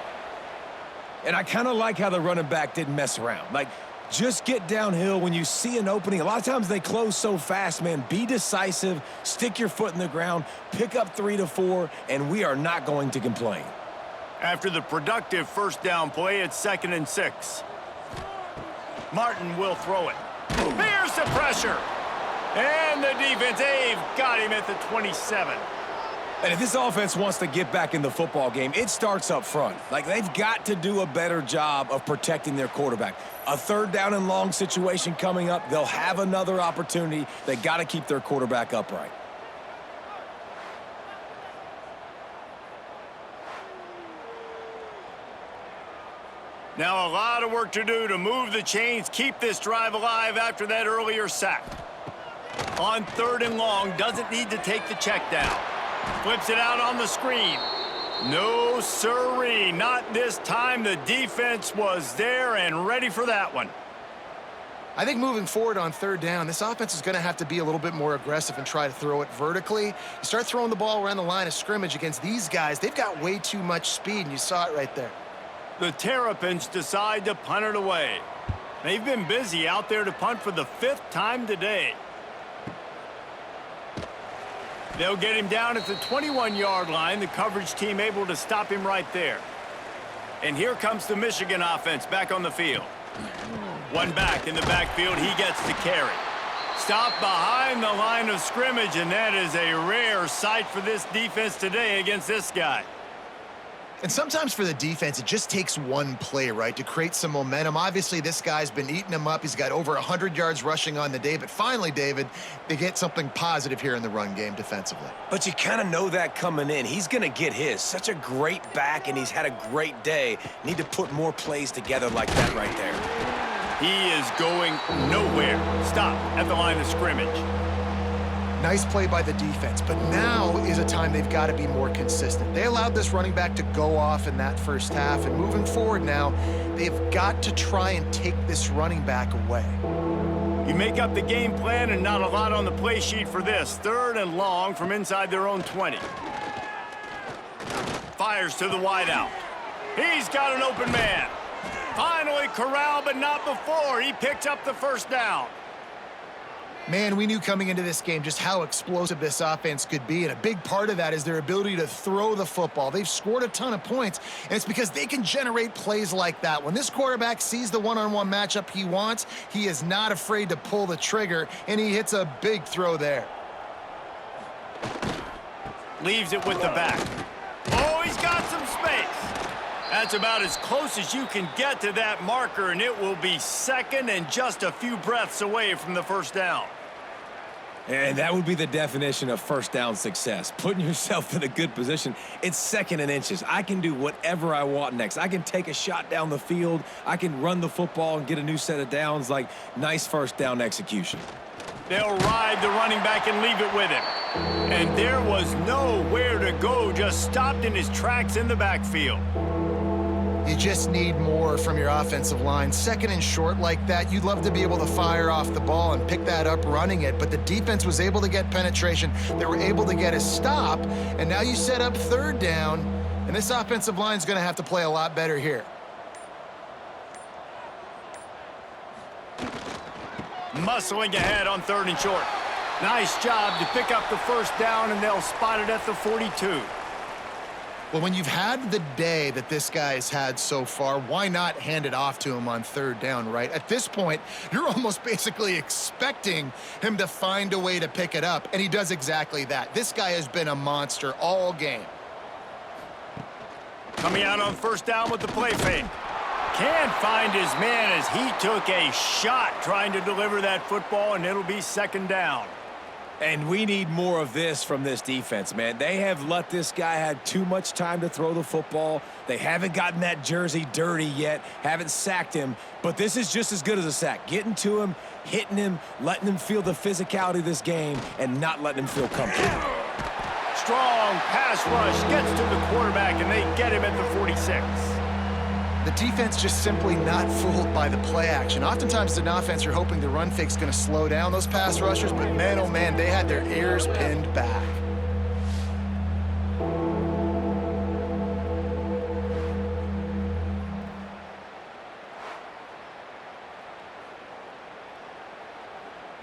And I kind of like how the running back didn't mess around. Like, just get downhill when you see an opening. A lot of times they close so fast, man. Be decisive, stick your foot in the ground, pick up 3 to 4, and we are not going to complain. After the productive first down play, it's 2nd and 6. Martin will throw it. Here's the pressure. And the defense, they've got him at the 27. And if this offense wants to get back in the football game, it starts up front. Like, they've got to do a better job of protecting their quarterback. A 3rd down and long situation coming up. They'll have another opportunity. They got to keep their quarterback upright. Now a lot of work to do to move the chains, keep this drive alive after that earlier sack. On 3rd and long, doesn't need to take the check down. Flips it out on the screen. No siree, not this time. The defense was there and ready for that one. I think moving forward on 3rd down, this offense is going to have to be a little bit more aggressive and try to throw it vertically. You start throwing the ball around the line of scrimmage against these guys, they've got way too much speed, and you saw it right there. The Terrapins decide to punt it away. They've been busy out there to punt for the 5th time today. They'll get him down at the 21-yard line. The coverage team able to stop him right there. And here comes the Michigan offense back on the field. One back in the backfield. He gets to carry. Stopped behind the line of scrimmage, and that is a rare sight for this defense today against this guy. And sometimes for the defense, it just takes one play, right, to create some momentum. Obviously, this guy's been eating him up. He's got over 100 yards rushing on the day. But finally, David, they get something positive here in the run game defensively. But you kind of know that coming in. He's going to get his. Such a great back, and he's had a great day. Need to put more plays together like that right there. He is going nowhere. Stop at the line of scrimmage. Nice play by the defense, but now is a time they've got to be more consistent. They allowed this running back to go off in that first half, and moving forward now, they've got to try and take this running back away. You make up the game plan and not a lot on the play sheet for this. 3rd and long from inside their own 20. Fires to the wideout. He's got an open man. Finally corralled, but not before. He picks up the first down. Man, we knew coming into this game just how explosive this offense could be, and a big part of that is their ability to throw the football. They've scored a ton of points, and it's because they can generate plays like that. When this quarterback sees the one-on-one matchup he wants, he is not afraid to pull the trigger, and he hits a big throw there. Leaves it with the back. Oh, he's got some space. That's about as close as you can get to that marker, and it will be second and just a few breaths away from the first down. And that would be the definition of first down success, putting yourself in a good position. It's second and inches. I can do whatever I want next. I can take a shot down the field. I can run the football and get a new set of downs. Like, nice first down execution. They'll ride the running back and leave it with him. And there was nowhere to go, just stopped in his tracks in the backfield. You just need more from your offensive line. Second and short like that, you'd love to be able to fire off the ball and pick that up running it, but the defense was able to get penetration. They were able to get a stop, and now you set up third down, and this offensive line is going to have to play a lot better here. Muscling ahead on third and short. Nice job to pick up the first down, and they'll spot it at the 42. Well, when you've had the day that this guy has had so far, why not hand it off to him on third down, right? At this point, you're almost basically expecting him to find a way to pick it up, and he does exactly that. This guy has been a monster all game. Coming out on first down with the play fake. Can't find his man as he took a shot trying to deliver that football, and it'll be second down. And we need more of this from this defense, man. They have let this guy have too much time to throw the football. They haven't gotten that jersey dirty yet, haven't sacked him, but this is just as good as a sack. Getting to him, hitting him, letting him feel the physicality of this game, and not letting him feel comfortable. Strong pass rush gets to the quarterback, and they get him at the 46. The defense just simply not fooled by the play action. Oftentimes, an offense, you're hoping the run fake's going to slow down those pass rushers, but man, oh man, they had their ears pinned back.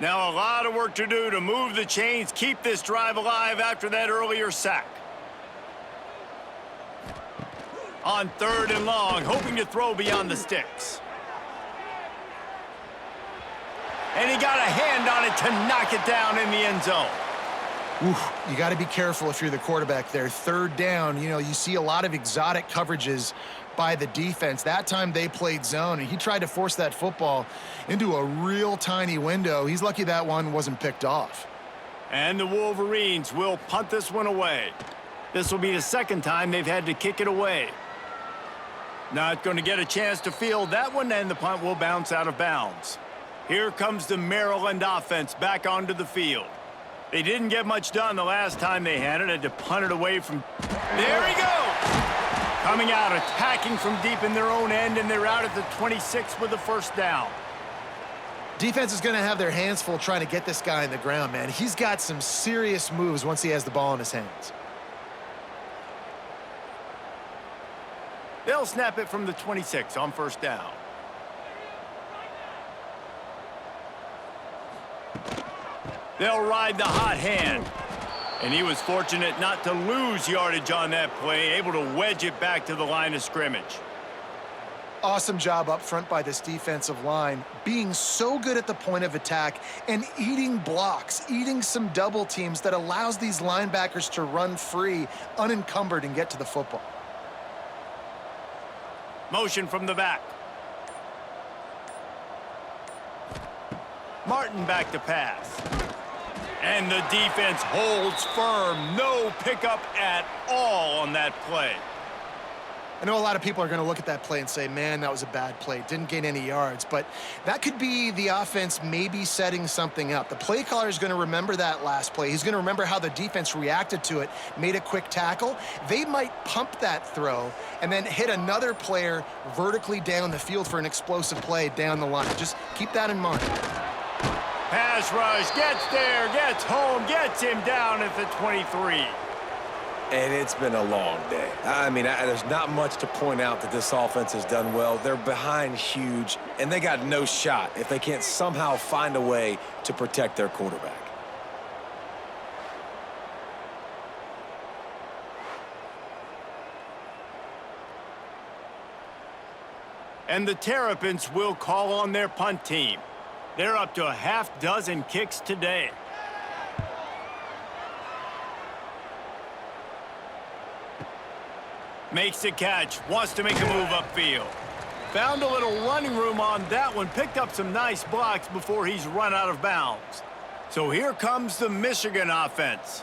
Now a lot of work to do to move the chains, keep this drive alive after that earlier sack. On third and long, hoping to throw beyond the sticks. And he got a hand on it to knock it down in the end zone. Oof, you got to be careful if you're the quarterback there. Third down, you know, you see a lot of exotic coverages by the defense. That time they played zone, and he tried to force that football into a real tiny window. He's lucky that one wasn't picked off. And the Wolverines will punt this one away. This will be the second time they've had to kick it away. Not going to get a chance to field that one, and the punt will bounce out of bounds. Here comes the Maryland offense back onto the field. They didn't get much done the last time they had it. Had to punt it away from... There he goes! Coming out, attacking from deep in their own end, and they're out at the 26 with the first down. Defense is going to have their hands full trying to get this guy on the ground, man. He's got some serious moves once he has the ball in his hands. They'll snap it from the 26 on first down. They'll ride the hot hand. And he was fortunate not to lose yardage on that play, able to wedge it back to the line of scrimmage. Awesome job up front by this defensive line, being so good at the point of attack and eating blocks, eating some double teams that allows these linebackers to run free, unencumbered, and get to the football. Motion from the back. Martin back to pass. And the defense holds firm. No pickup at all on that play. I know a lot of people are going to look at that play and say, man, that was a bad play. Didn't gain any yards. But that could be the offense maybe setting something up. The play caller is going to remember that last play. He's going to remember how the defense reacted to it, made a quick tackle. They might pump that throw and then hit another player vertically down the field for an explosive play down the line. Just keep that in mind. Pass rush, gets there, gets home, gets him down at the 23. And it's been a long day. I mean, there's not much to point out that this offense has done well. They're behind huge, and they got no shot if they can't somehow find a way to protect their quarterback. And the Terrapins will call on their punt team. They're up to a half dozen kicks today. Makes the catch, wants to make a move upfield. Found a little running room on that one, picked up some nice blocks before he's run out of bounds. So here comes the Michigan offense.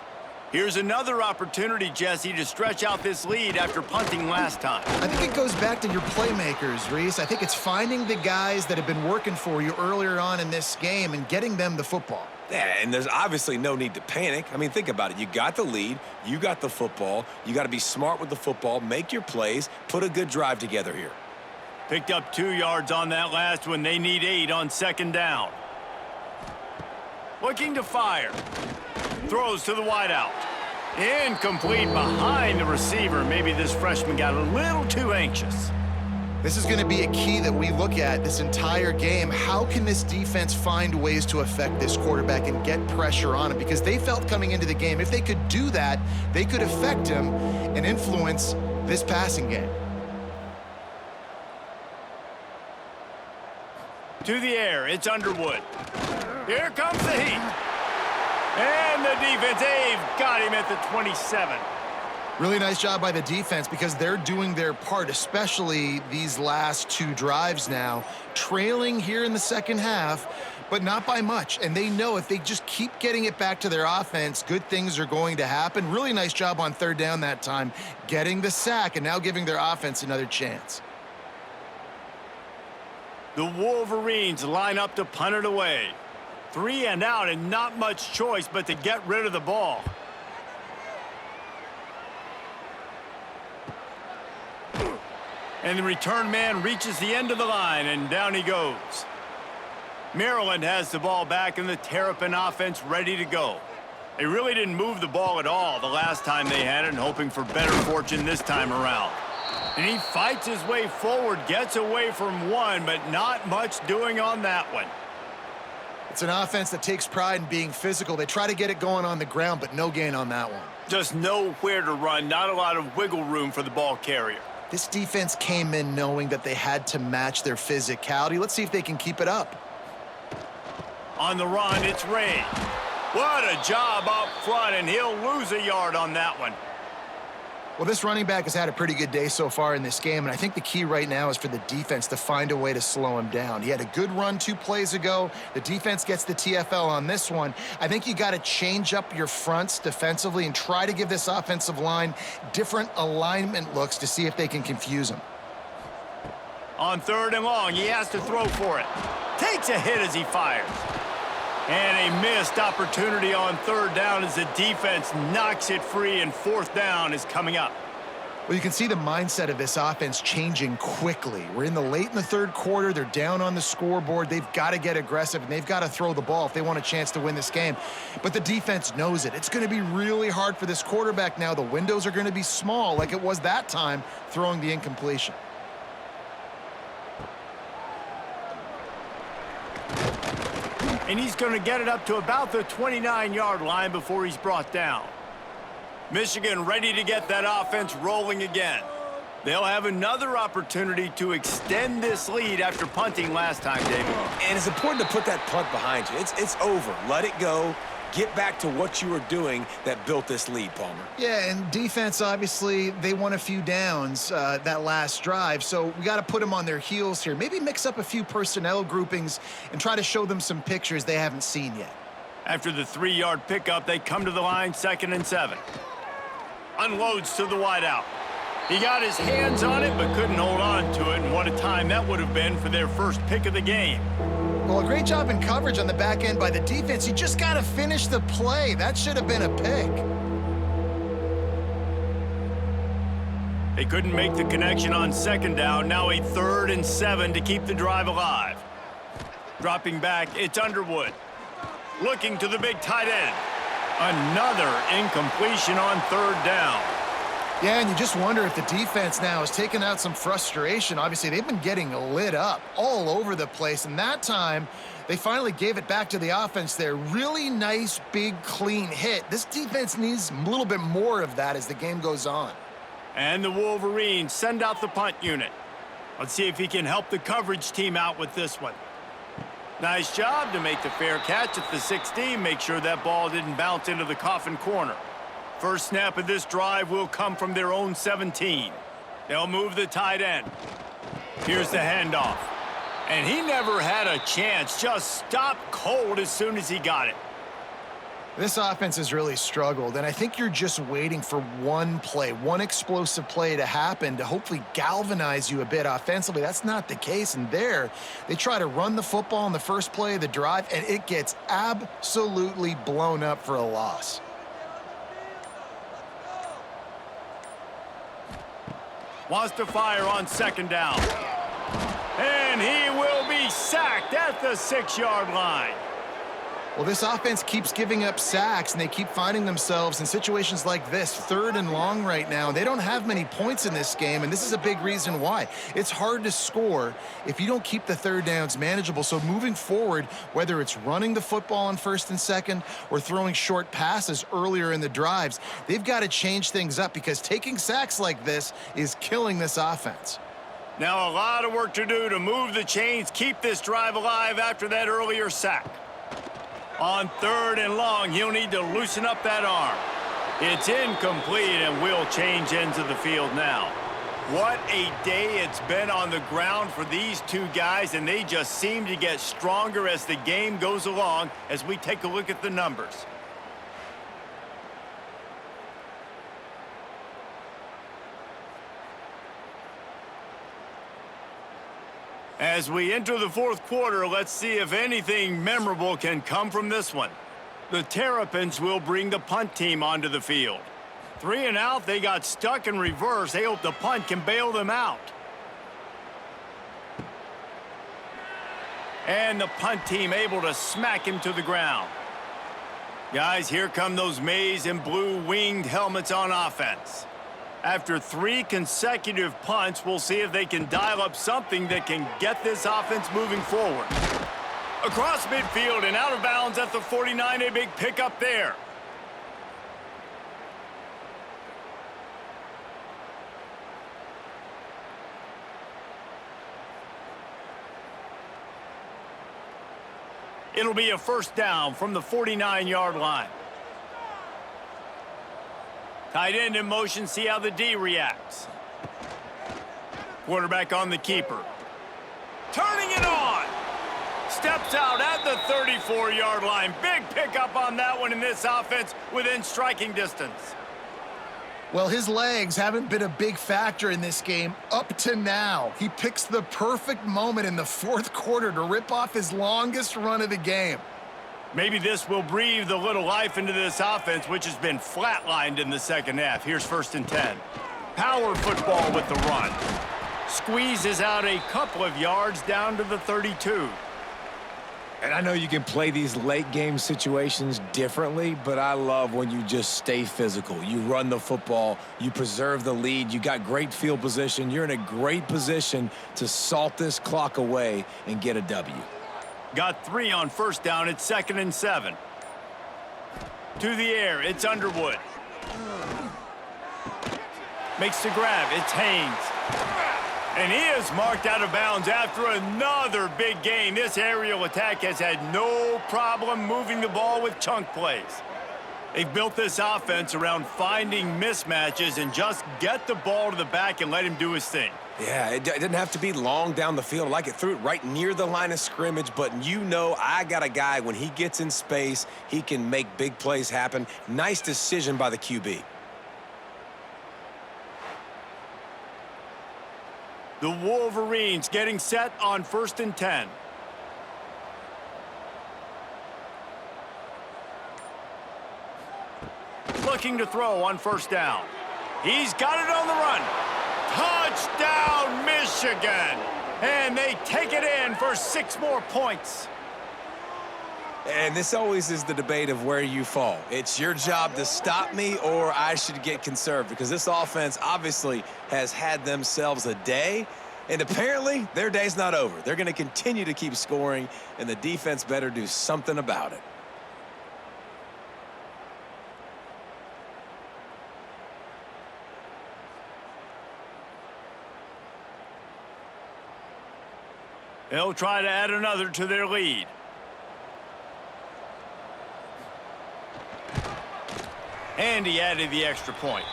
Here's another opportunity, Jesse, to stretch out this lead after punting last time. I think it goes back to your playmakers, Reese. I think it's finding the guys that have been working for you earlier on in this game and getting them the football. Yeah, and there's obviously no need to panic. I mean, think about it. You got the lead. You got the football. You got to be smart with the football, make your plays, put a good drive together here. Picked up 2 yards on that last one. They need 8 on second down. Looking to fire. Throws to the wideout. Incomplete behind the receiver. Maybe this freshman got a little too anxious. This is going to be a key that we look at this entire game. How can this defense find ways to affect this quarterback and get pressure on him? Because they felt coming into the game, if they could do that, they could affect him and influence this passing game. To the air, it's Underwood. Here comes the heat. And the defense, they've got him at the 27. Really nice job by the defense because they're doing their part, especially these last 2 drives now. Trailing here in the second half, but not by much. And they know if they just keep getting it back to their offense, good things are going to happen. Really nice job on third down that time, getting the sack and now giving their offense another chance. The Wolverines line up to punt it away. 3 and out and not much choice but to get rid of the ball. And the return man reaches the end of the line, and down he goes. Maryland has the ball back, and the Terrapin offense ready to go. They really didn't move the ball at all the last time they had it, and hoping for better fortune this time around. And he fights his way forward, gets away from one, but not much doing on that one. It's an offense that takes pride in being physical. They try to get it going on the ground, but no gain on that one. Just nowhere to run, not a lot of wiggle room for the ball carrier. This defense came in knowing that they had to match their physicality. Let's see if they can keep it up. On the run, it's Ray. What a job up front, and he'll lose a yard on that one. Well, this running back has had a pretty good day so far in this game, and I think the key right now is for the defense to find a way to slow him down. He had a good run 2 plays ago. The defense gets the TFL on this one. I think you got to change up your fronts defensively and try to give this offensive line different alignment looks to see if they can confuse him. On 3rd and long, he has to throw for it. Takes a hit as he fires. And a missed opportunity on 3rd down as the defense knocks it free, and 4th down is coming up. Well, you can see the mindset of this offense changing quickly. We're in the late in the 3rd quarter. They're down on the scoreboard. They've got to get aggressive, and they've got to throw the ball if they want a chance to win this game. But the defense knows it. It's going to be really hard for this quarterback now. The windows are going to be small like it was that time throwing the incompletion. And he's going to get it up to about the 29-yard line before he's brought down. Michigan ready to get that offense rolling again. They'll have another opportunity to extend this lead after punting last time, David. And it's important to put that punt behind you. It's over. Let it go. Get back to what you were doing that built this lead, Palmer. Yeah, and defense, obviously, they won a few downs that last drive, so we got to put them on their heels here. Maybe mix up a few personnel groupings and try to show them some pictures they haven't seen yet. After the 3-yard pickup, they come to the line, 2nd and 7. Unloads to the wideout. He got his hands on it, but couldn't hold on to it, and what a time that would have been for their first pick of the game. Well, a great job in coverage on the back end by the defense. You just got to finish the play. That should have been a pick. They couldn't make the connection on 2nd down. Now a 3rd and 7 to keep the drive alive. Dropping back, it's Underwood. Looking to the big tight end. Another incompletion on 3rd down. Yeah, and you just wonder if the defense now is taking out some frustration. Obviously, they've been getting lit up all over the place, and that time they finally gave it back to the offense there. Really nice, big, clean hit. This defense needs a little bit more of that as the game goes on. And the Wolverines send out the punt unit. Let's see if he can help the coverage team out with this one. Nice job to make the fair catch at the 16. Make sure that ball didn't bounce into the coffin corner. First snap of this drive will come from their own 17. They'll move the tight end. Here's the handoff. And he never had a chance. Just stopped cold as soon as he got it. This offense has really struggled, and I think you're just waiting for one play, one explosive play to happen to hopefully galvanize you a bit offensively. That's not the case, and there, they try to run the football in the first play of the drive, and it gets absolutely blown up for a loss. Wants to fire on second down. And he will be sacked at the 6-yard line. Well, this offense keeps giving up sacks, and they keep finding themselves in situations like this, 3rd and long right now. They don't have many points in this game, and this is a big reason why. It's hard to score if you don't keep the third downs manageable. So moving forward, whether it's running the football on 1st and 2nd or throwing short passes earlier in the drives, they've got to change things up because taking sacks like this is killing this offense. Now a lot of work to do to move the chains, keep this drive alive after that earlier sack. On 3rd and long, he'll need to loosen up that arm. It's incomplete, and we'll change ends of the field now. What a day it's been on the ground for these two guys, and they just seem to get stronger as the game goes along as we take a look at the numbers. As we enter the 4th quarter, let's see if anything memorable can come from this one. The Terrapins will bring the punt team onto the field. 3 and out, they got stuck in reverse. They hope the punt can bail them out. And the punt team able to smack him to the ground. Guys, here come those maize and blue winged helmets on offense. After 3 consecutive punts, we'll see if they can dial up something that can get this offense moving forward. Across midfield and out of bounds at the 49, a big pickup there. It'll be a first down from the 49-yard line. Tight end in motion, see how the D reacts. Quarterback on the keeper. Turning it on. Steps out at the 34-yard line. Big pickup on that one in this offense within striking distance. Well, his legs haven't been a big factor in this game up to now. He picks the perfect moment in the 4th quarter to rip off his longest run of the game. Maybe this will breathe a little life into this offense, which has been flatlined in the 2nd half. Here's 1st and 10. Power football with the run. Squeezes out a couple of yards down to the 32. And I know you can play these late game situations differently, but I love when you just stay physical. You run the football, you preserve the lead, you got great field position, you're in a great position to salt this clock away and get a W. Got 3 on 1st down. It's 2nd and 7. To the air. It's Underwood. Makes the grab. It's Haynes. And he is marked out of bounds after another big gain. This aerial attack has had no problem moving the ball with chunk plays. They've built this offense around finding mismatches and just get the ball to the back and let him do his thing. Yeah, it didn't have to be long down the field. Like it threw it right near the line of scrimmage, but you know I got a guy, when he gets in space, he can make big plays happen. Nice decision by the QB. The Wolverines getting set on 1st and 10. Looking to throw on 1st down. He's got it on the run. Touchdown, Michigan! And they take it in for 6 more points. And this always is the debate of where you fall. It's your job to stop me, or I should get conserved, because this offense obviously has had themselves a day, and apparently their day's not over. They're going to continue to keep scoring, and the defense better do something about it. They'll try to add another to their lead. And he added the extra point.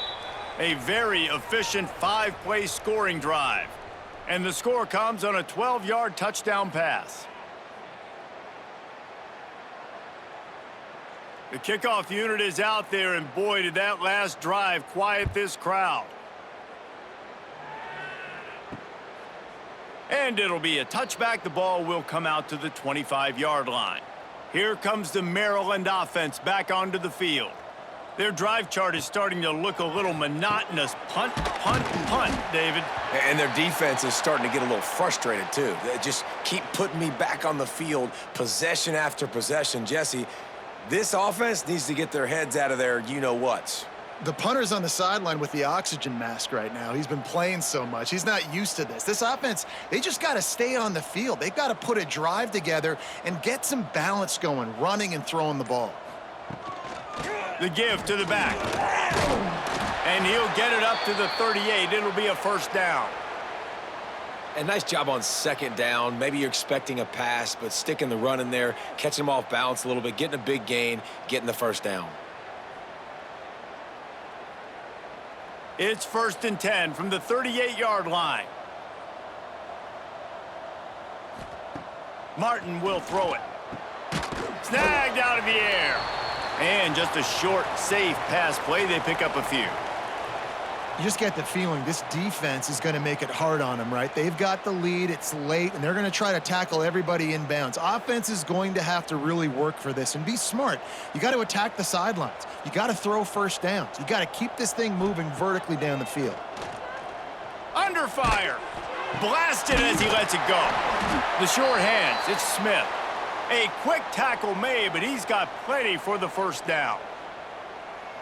A very efficient 5-play scoring drive. And the score comes on a 12-yard touchdown pass. The kickoff unit is out there, and boy, did that last drive quiet this crowd. And it'll be a touchback. The ball will come out to the 25-yard line. Here comes the Maryland offense back onto the field. Their drive chart is starting to look a little monotonous. Punt, punt, punt, David. And their defense is starting to get a little frustrated, too. They just keep putting me back on the field, possession after possession. Jesse, this offense needs to get their heads out of their you-know-whats. The punter's on the sideline with the oxygen mask right now. He's been playing so much. He's not used to this. This offense, they just got to stay on the field. They've got to put a drive together and get some balance going, running and throwing the ball. The give to the back. And he'll get it up to the 38. It'll be a first down. And nice job on second down. Maybe you're expecting a pass, but sticking the run in there, catching them off balance a little bit, getting a big gain, getting the first down. It's 1st and 10 from the 38-yard line. Martin will throw it. Snagged out of the air. And just a short, safe pass play. They pick up a few. You just get the feeling this defense is going to make it hard on them, right? They've got the lead. It's late, and they're going to try to tackle everybody inbounds. Offense is going to have to really work for this and be smart. You got to attack the sidelines. You got to throw first downs. You got to keep this thing moving vertically down the field. Under fire. Blasted as he lets it go. The short hands. It's Smith. A quick tackle made, but he's got plenty for the first down.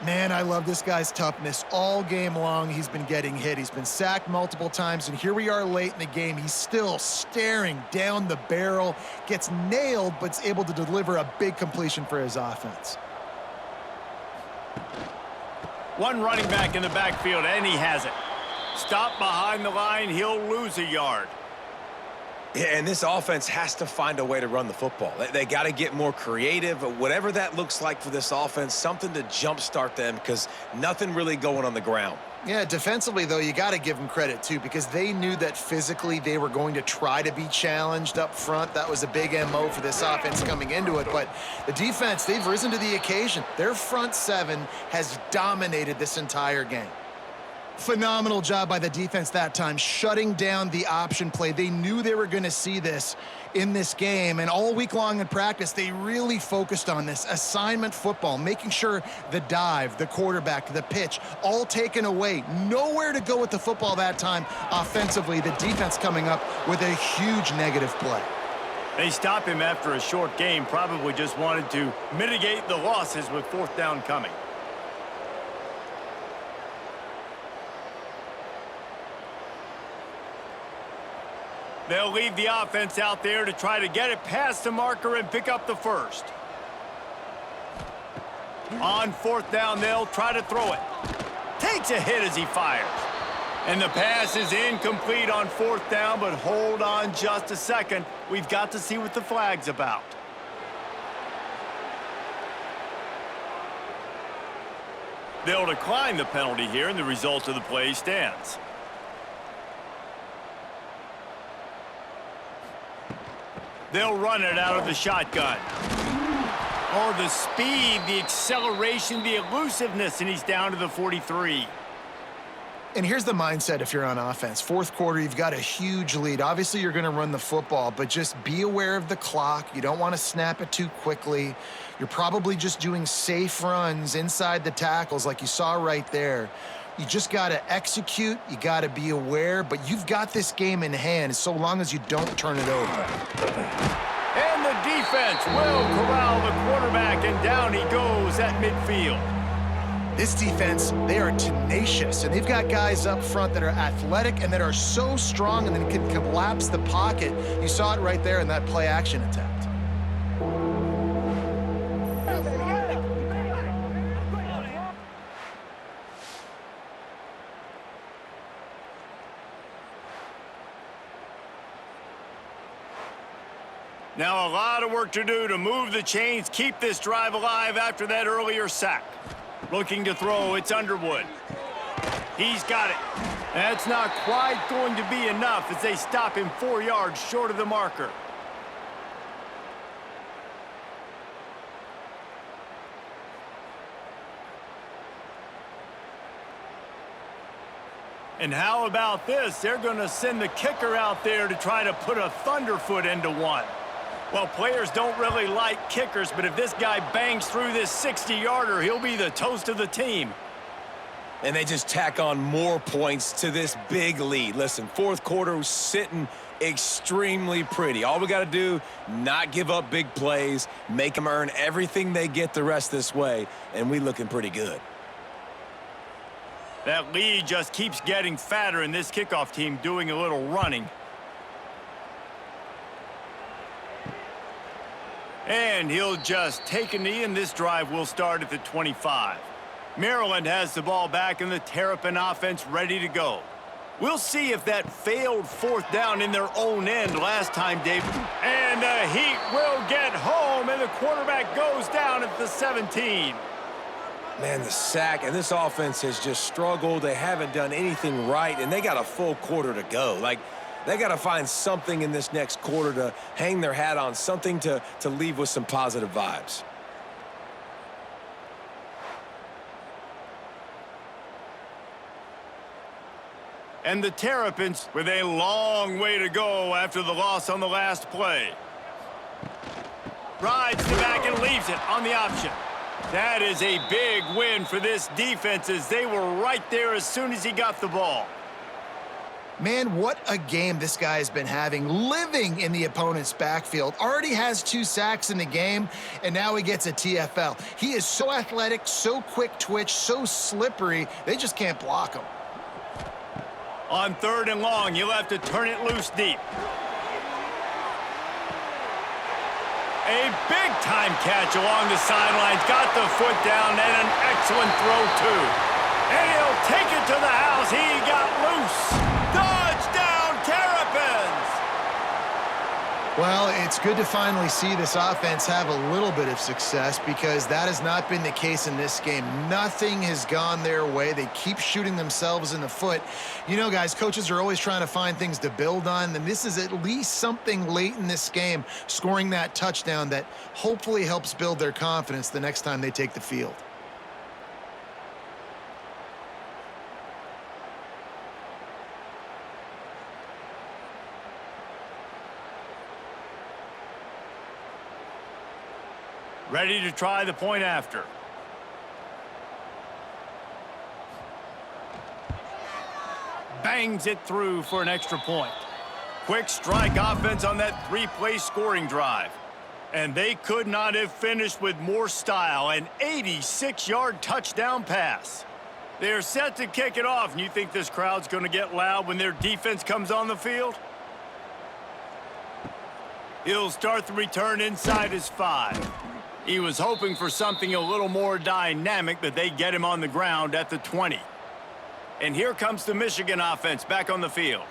Man, I love this guy's toughness. All game long, he's been getting hit. He's been sacked multiple times, and here we are late in the game. He's still staring down the barrel, gets nailed, but is able to deliver a big completion for his offense. One running back in the backfield, and he has it. Stop behind the line, he'll lose a yard. Yeah, and this offense has to find a way to run the football. They got to get more creative, whatever that looks like for this offense, something to jumpstart them, because nothing really going on the ground. Yeah, defensively, though, you got to give them credit, too, because they knew that physically they were going to try to be challenged up front. That was a big MO for this offense coming into it. But the defense, they've risen to the occasion. Their front seven has dominated this entire game. Phenomenal job by the defense that time, shutting down the option play. They knew they were going to see this in this game, and all week long in practice, they really focused on this assignment football, making sure the dive, the quarterback, the pitch, all taken away. Nowhere to go with the football that time offensively. The defense coming up with a huge negative play. They stopped him after a short game, probably just wanted to mitigate the losses with fourth down coming. They'll leave the offense out there to try to get it past the marker and pick up the first. On fourth down, they'll try to throw it. Takes a hit as he fires. And the pass is incomplete on fourth down, but hold on just a second. We've got to see what the flag's about. They'll decline the penalty here, and the result of the play stands. They'll run it out of the shotgun. Oh, the speed, the acceleration, the elusiveness, and he's down to the 43. And here's the mindset if you're on offense. Fourth quarter, you've got a huge lead. Obviously, you're going to run the football, but just be aware of the clock. You don't want to snap it too quickly. You're probably just doing safe runs inside the tackles like you saw right there. You just got to execute. You got to be aware, but you've got this game in hand so long as you don't turn it over. And the defense defense will corral the quarterback, and down he goes at midfield. This defense, they are tenacious, and they've got guys up front that are athletic and that are so strong and then can collapse the pocket. You saw it right there in that play-action attempt. Now a lot of work to do to move the chains, keep this drive alive after that earlier sack. Looking to throw, it's Underwood. He's got it. That's not quite going to be enough as they stop him 4 yards short of the marker. And how about this? They're going to send the kicker out there to try to put a thunderfoot into one. Well, players don't really like kickers, but if this guy bangs through this 60-yarder, he'll be the toast of the team. And they just tack on more points to this big lead. Listen, fourth quarter was sitting extremely pretty. All we got to do, not give up big plays, make them earn everything they get the rest this way, and we looking pretty good. That lead just keeps getting fatter, and this kickoff team doing a little running. And he'll just take a knee, and this drive will start at the 25. Maryland has the ball back, and the Terrapin offense ready to go. We'll see if that failed fourth down in their own end last time, Dave. And the Heat will get home, and the quarterback goes down at the 17. Man, the sack, and this offense has just struggled. They haven't done anything right, and they got a full quarter to go. Like, they got to find something in this next quarter to hang their hat on, something to leave with some positive vibes. And the Terrapins with a long way to go after the loss on the last play. Rides the back and leaves it on the option. That is a big win for this defense as they were right there as soon as he got the ball. Man, what a game this guy has been having, living in the opponent's backfield. Already has 2 sacks in the game, and now he gets a TFL. He is so athletic, so quick twitch, so slippery, they just can't block him. On 3rd and long, you'll have to turn it loose deep. A big-time catch along the sidelines. Got the foot down and an excellent throw, too. And he'll take it to the house. He got loose. Touchdown, Terrapins! Well, it's good to finally see this offense have a little bit of success because that has not been the case in this game. Nothing has gone their way. They keep shooting themselves in the foot. You know, guys, coaches are always trying to find things to build on, and this is at least something late in this game, scoring that touchdown that hopefully helps build their confidence the next time they take the field. Ready to try the point after. Bangs it through for an extra point. Quick strike offense on that 3-play scoring drive. And they could not have finished with more style. An 86-yard touchdown pass. They're set to kick it off, and you think this crowd's going to get loud when their defense comes on the field? He'll start the return inside his 5. He was hoping for something a little more dynamic, but they get him on the ground at the 20. And here comes the Michigan offense back on the field.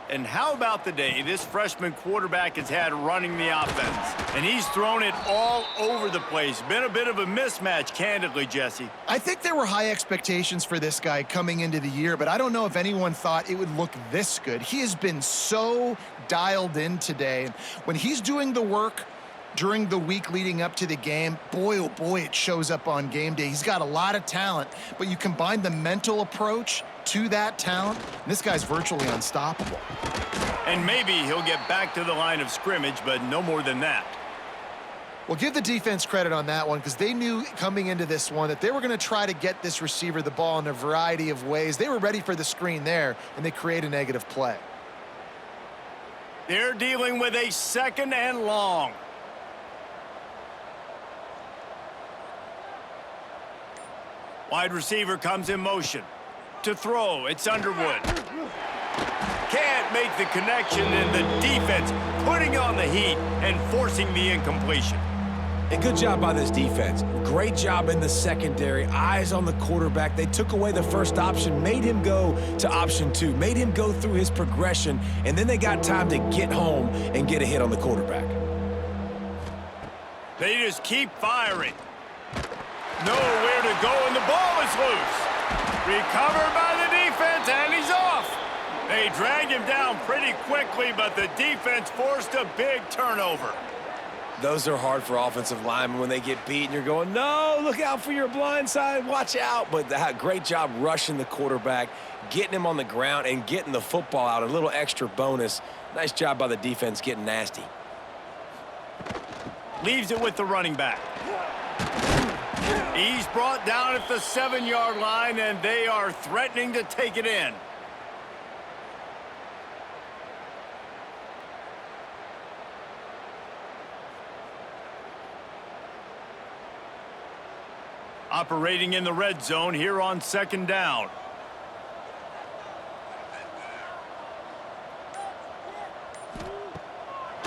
And how about the day this freshman quarterback has had running the offense? And he's thrown it all over the place. Been a bit of a mismatch, candidly, Jesse. I think there were high expectations for this guy coming into the year, but I don't know if anyone thought it would look this good. He has been so dialed in today. When he's doing the work during the week leading up to the game, boy, oh boy, it shows up on game day. He's got a lot of talent, but you combine the mental approach to that talent, and this guy's virtually unstoppable. And maybe he'll get back to the line of scrimmage, but no more than that. Well, give the defense credit on that one because they knew coming into this one that they were going to try to get this receiver the ball in a variety of ways. They were ready for the screen there, and they create a negative play. They're dealing with a 2nd and long. Wide receiver comes in motion. To throw, it's Underwood. Can't make the connection, and the defense putting on the heat and forcing the incompletion. And good job by this defense. Great job in the secondary. Eyes on the quarterback. They took away the first option, made him go to option 2, made him go through his progression, and then they got time to get home and get a hit on the quarterback. They just keep firing. Nowhere to go, and the ball is loose. Recovered by the defense, and he's off. They dragged him down pretty quickly, but the defense forced a big turnover. Those are hard for offensive linemen when they get beat and you're going, no, look out for your blind side, watch out. But great job rushing the quarterback, getting him on the ground, and getting the football out. A little extra bonus. Nice job by the defense getting nasty. Leaves it with the running back. He's brought down at the 7-yard line, and they are threatening to take it in. Operating in the red zone here on 2nd down.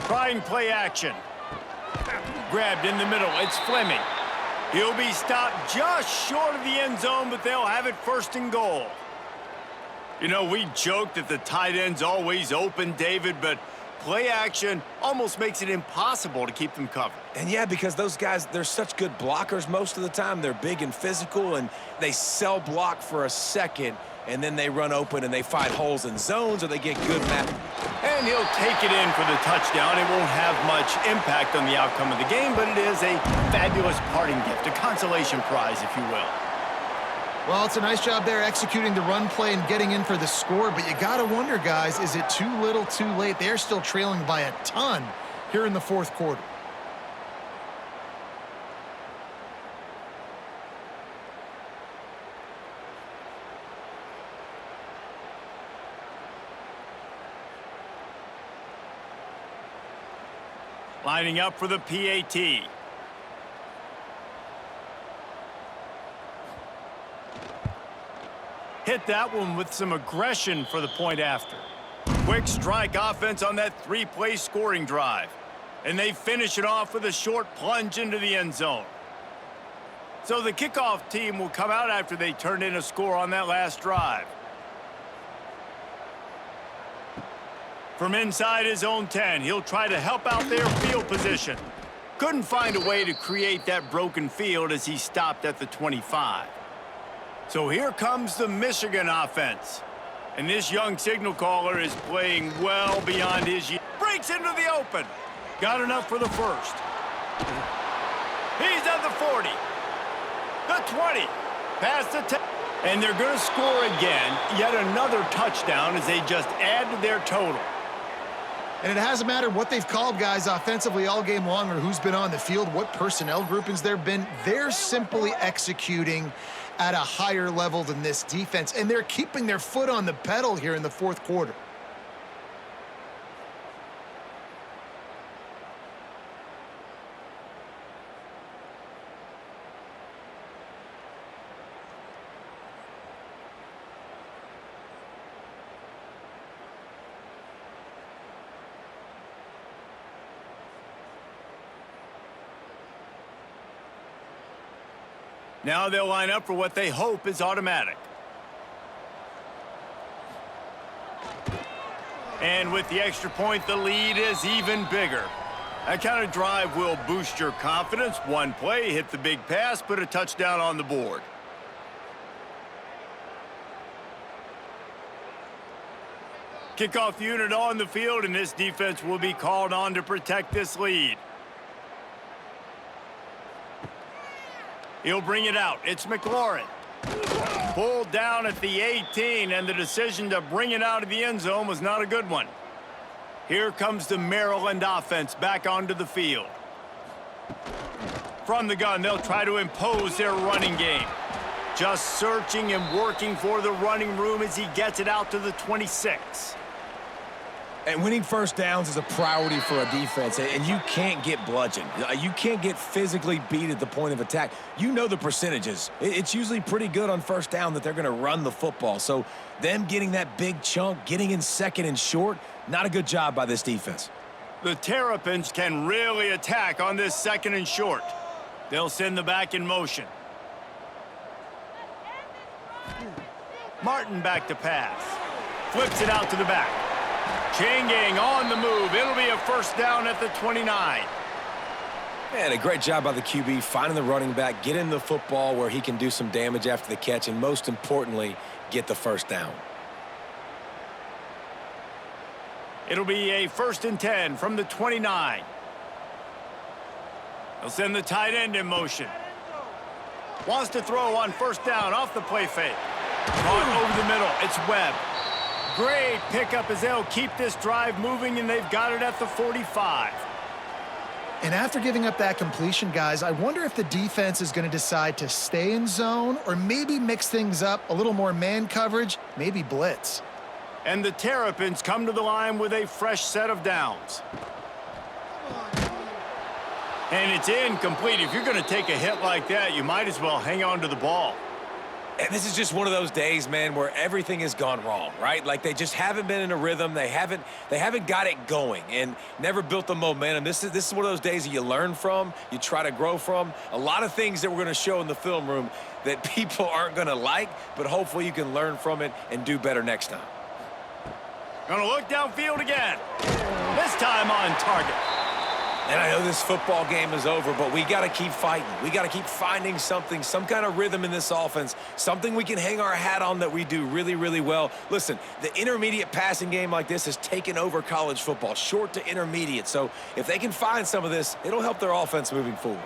Trying play action. Grabbed in the middle. It's Fleming. He'll be stopped just short of the end zone, but they'll have it 1st and goal. You know, we joke that the tight end's always open, David, but play action almost makes it impossible to keep them covered. And yeah, because those guys, they're such good blockers most of the time. They're big and physical, and they cell block for a second, and then they run open and they find holes in zones, or they get good map. And he'll take it in for the touchdown. It won't have much impact on the outcome of the game, but it is a fabulous parting gift, a consolation prize, if you will. Well, it's a nice job there executing the run play and getting in for the score, but you got to wonder, guys, is it too little too late? They're still trailing by a ton here in the 4th quarter. Lining up for the PAT. Hit that one with some aggression for the point after. Quick strike offense on that 3-play scoring drive. And they finish it off with a short plunge into the end zone. So the kickoff team will come out after they turn in a score on that last drive. From inside his own 10, he'll try to help out their field position. Couldn't find a way to create that broken field as he stopped at the 25. So here comes the Michigan offense. And this young signal caller is playing well beyond his years. Breaks into the open. Got enough for the 1st. He's at the 40. The 20. Past the 10. And they're going to score again. Yet another touchdown as they just add to their total. And it hasn't mattered what they've called, guys, offensively all game long, or who's been on the field, what personnel groupings there have been. They're simply executing at a higher level than this defense, and they're keeping their foot on the pedal here in the 4th quarter. Now they'll line up for what they hope is automatic. And with the extra point, the lead is even bigger. That kind of drive will boost your confidence. One play, hit the big pass, put a touchdown on the board. Kickoff unit on the field, and this defense will be called on to protect this lead. He'll bring it out. It's McLaurin. Pulled down at the 18, and the decision to bring it out of the end zone was not a good one. Here comes the Maryland offense back onto the field. From the gun, they'll try to impose their running game. Just searching and working for the running room as he gets it out to the 26. And winning first downs is a priority for a defense, and you can't get bludgeoned. You can't get physically beat at the point of attack. You know the percentages. It's usually pretty good on first down that they're going to run the football. So them getting that big chunk, getting in second and short, not a good job by this defense. The Terrapins can really attack on this second and short. They'll send the back in motion. Martin back to pass. Flips it out to the back. Chain gang on the move. It'll be a first down at the 29. Man, a great job by the QB finding the running back, getting the football where he can do some damage after the catch, and most importantly, get the first down. It'll be a 1st and 10 from the 29. They'll send the tight end in motion. Wants to throw on first down off the play fake. Caught over the middle. It's Webb. Great pickup as they'll keep this drive moving, and they've got it at the 45. And after giving up that completion, guys, I wonder if the defense is going to decide to stay in zone or maybe mix things up, a little more man coverage, maybe blitz. And the Terrapins come to the line with a fresh set of downs. And it's incomplete. If you're going to take a hit like that, you might as well hang on to the ball. And this is just one of those days, man, where everything has gone wrong, right? Like they just haven't been in a rhythm. They haven't got it going and never built the momentum. This is one of those days that you learn from, you try to grow from. A lot of things that we're going to show in the film room that people aren't going to like, but hopefully you can learn from it and do better next time. Gonna look downfield again. This time on target. And I know this football game is over, but we got to keep fighting. We got to keep finding something, some kind of rhythm in this offense, something we can hang our hat on that we do really, really well. Listen, the intermediate passing game like this has taken over college football, short to intermediate. So if they can find some of this, it'll help their offense moving forward.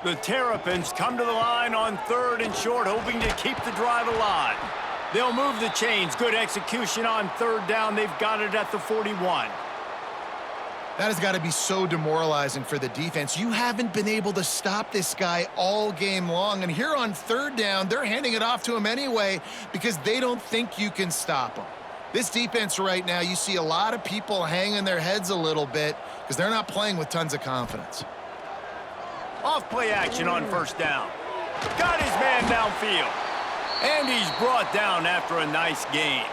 The Terrapins come to the line on 3rd and short, hoping to keep the drive alive. They'll move the chains. Good execution on 3rd down. They've got it at the 41. That has got to be so demoralizing for the defense. You haven't been able to stop this guy all game long. And here on 3rd down, they're handing it off to him anyway because they don't think you can stop him. This defense right now, you see a lot of people hanging their heads a little bit because they're not playing with tons of confidence. Off play action on 1st down. Got his man downfield. And he's brought down after a nice gain.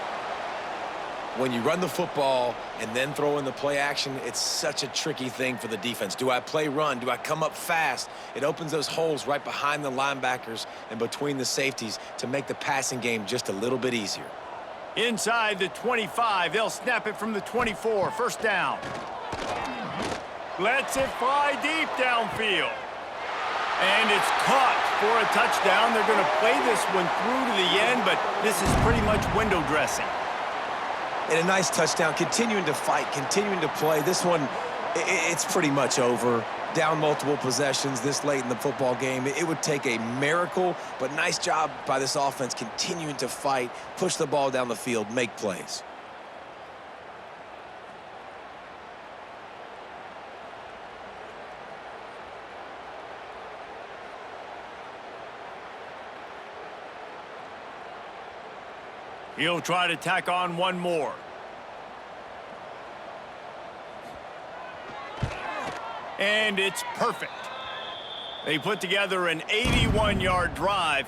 When you run the football and then throw in the play action, it's such a tricky thing for the defense. Do I play run? Do I come up fast? It opens those holes right behind the linebackers and between the safeties to make the passing game just a little bit easier. Inside the 25, they'll snap it from the 24, 1st down. Lets it fly deep downfield. And it's caught for a touchdown. They're going to play this one through to the end, but this is pretty much window dressing. And a nice touchdown, continuing to fight, continuing to play. This one, it's pretty much over. Down multiple possessions this late in the football game. It would take a miracle, but nice job by this offense continuing to fight, push the ball down the field, make plays. He'll try to tack on one more. And it's perfect. They put together an 81-yard drive,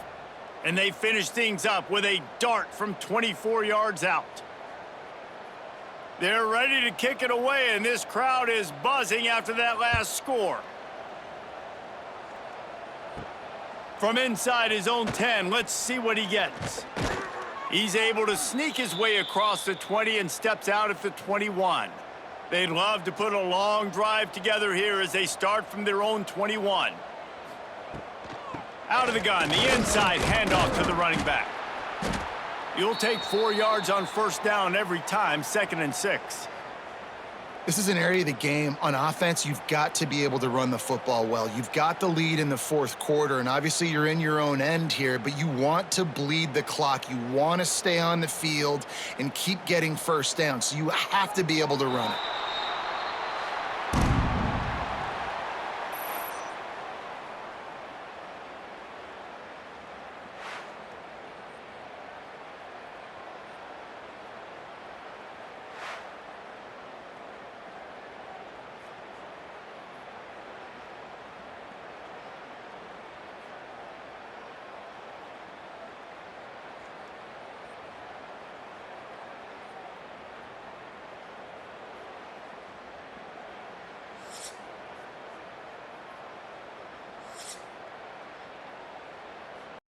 and they finish things up with a dart from 24 yards out. They're ready to kick it away, and this crowd is buzzing after that last score. From inside his own 10, let's see what he gets. He's able to sneak his way across the 20 and steps out at the 21. They'd love to put a long drive together here as they start from their own 21. Out of the gun, the inside handoff to the running back. You'll take 4 yards on 1st down every time, 2nd and 6. This is an area of the game on offense you've got to be able to run the football well. You've got the lead in the 4th quarter, and obviously you're in your own end here, but you want to bleed the clock. You want to stay on the field and keep getting 1st down, so you have to be able to run it.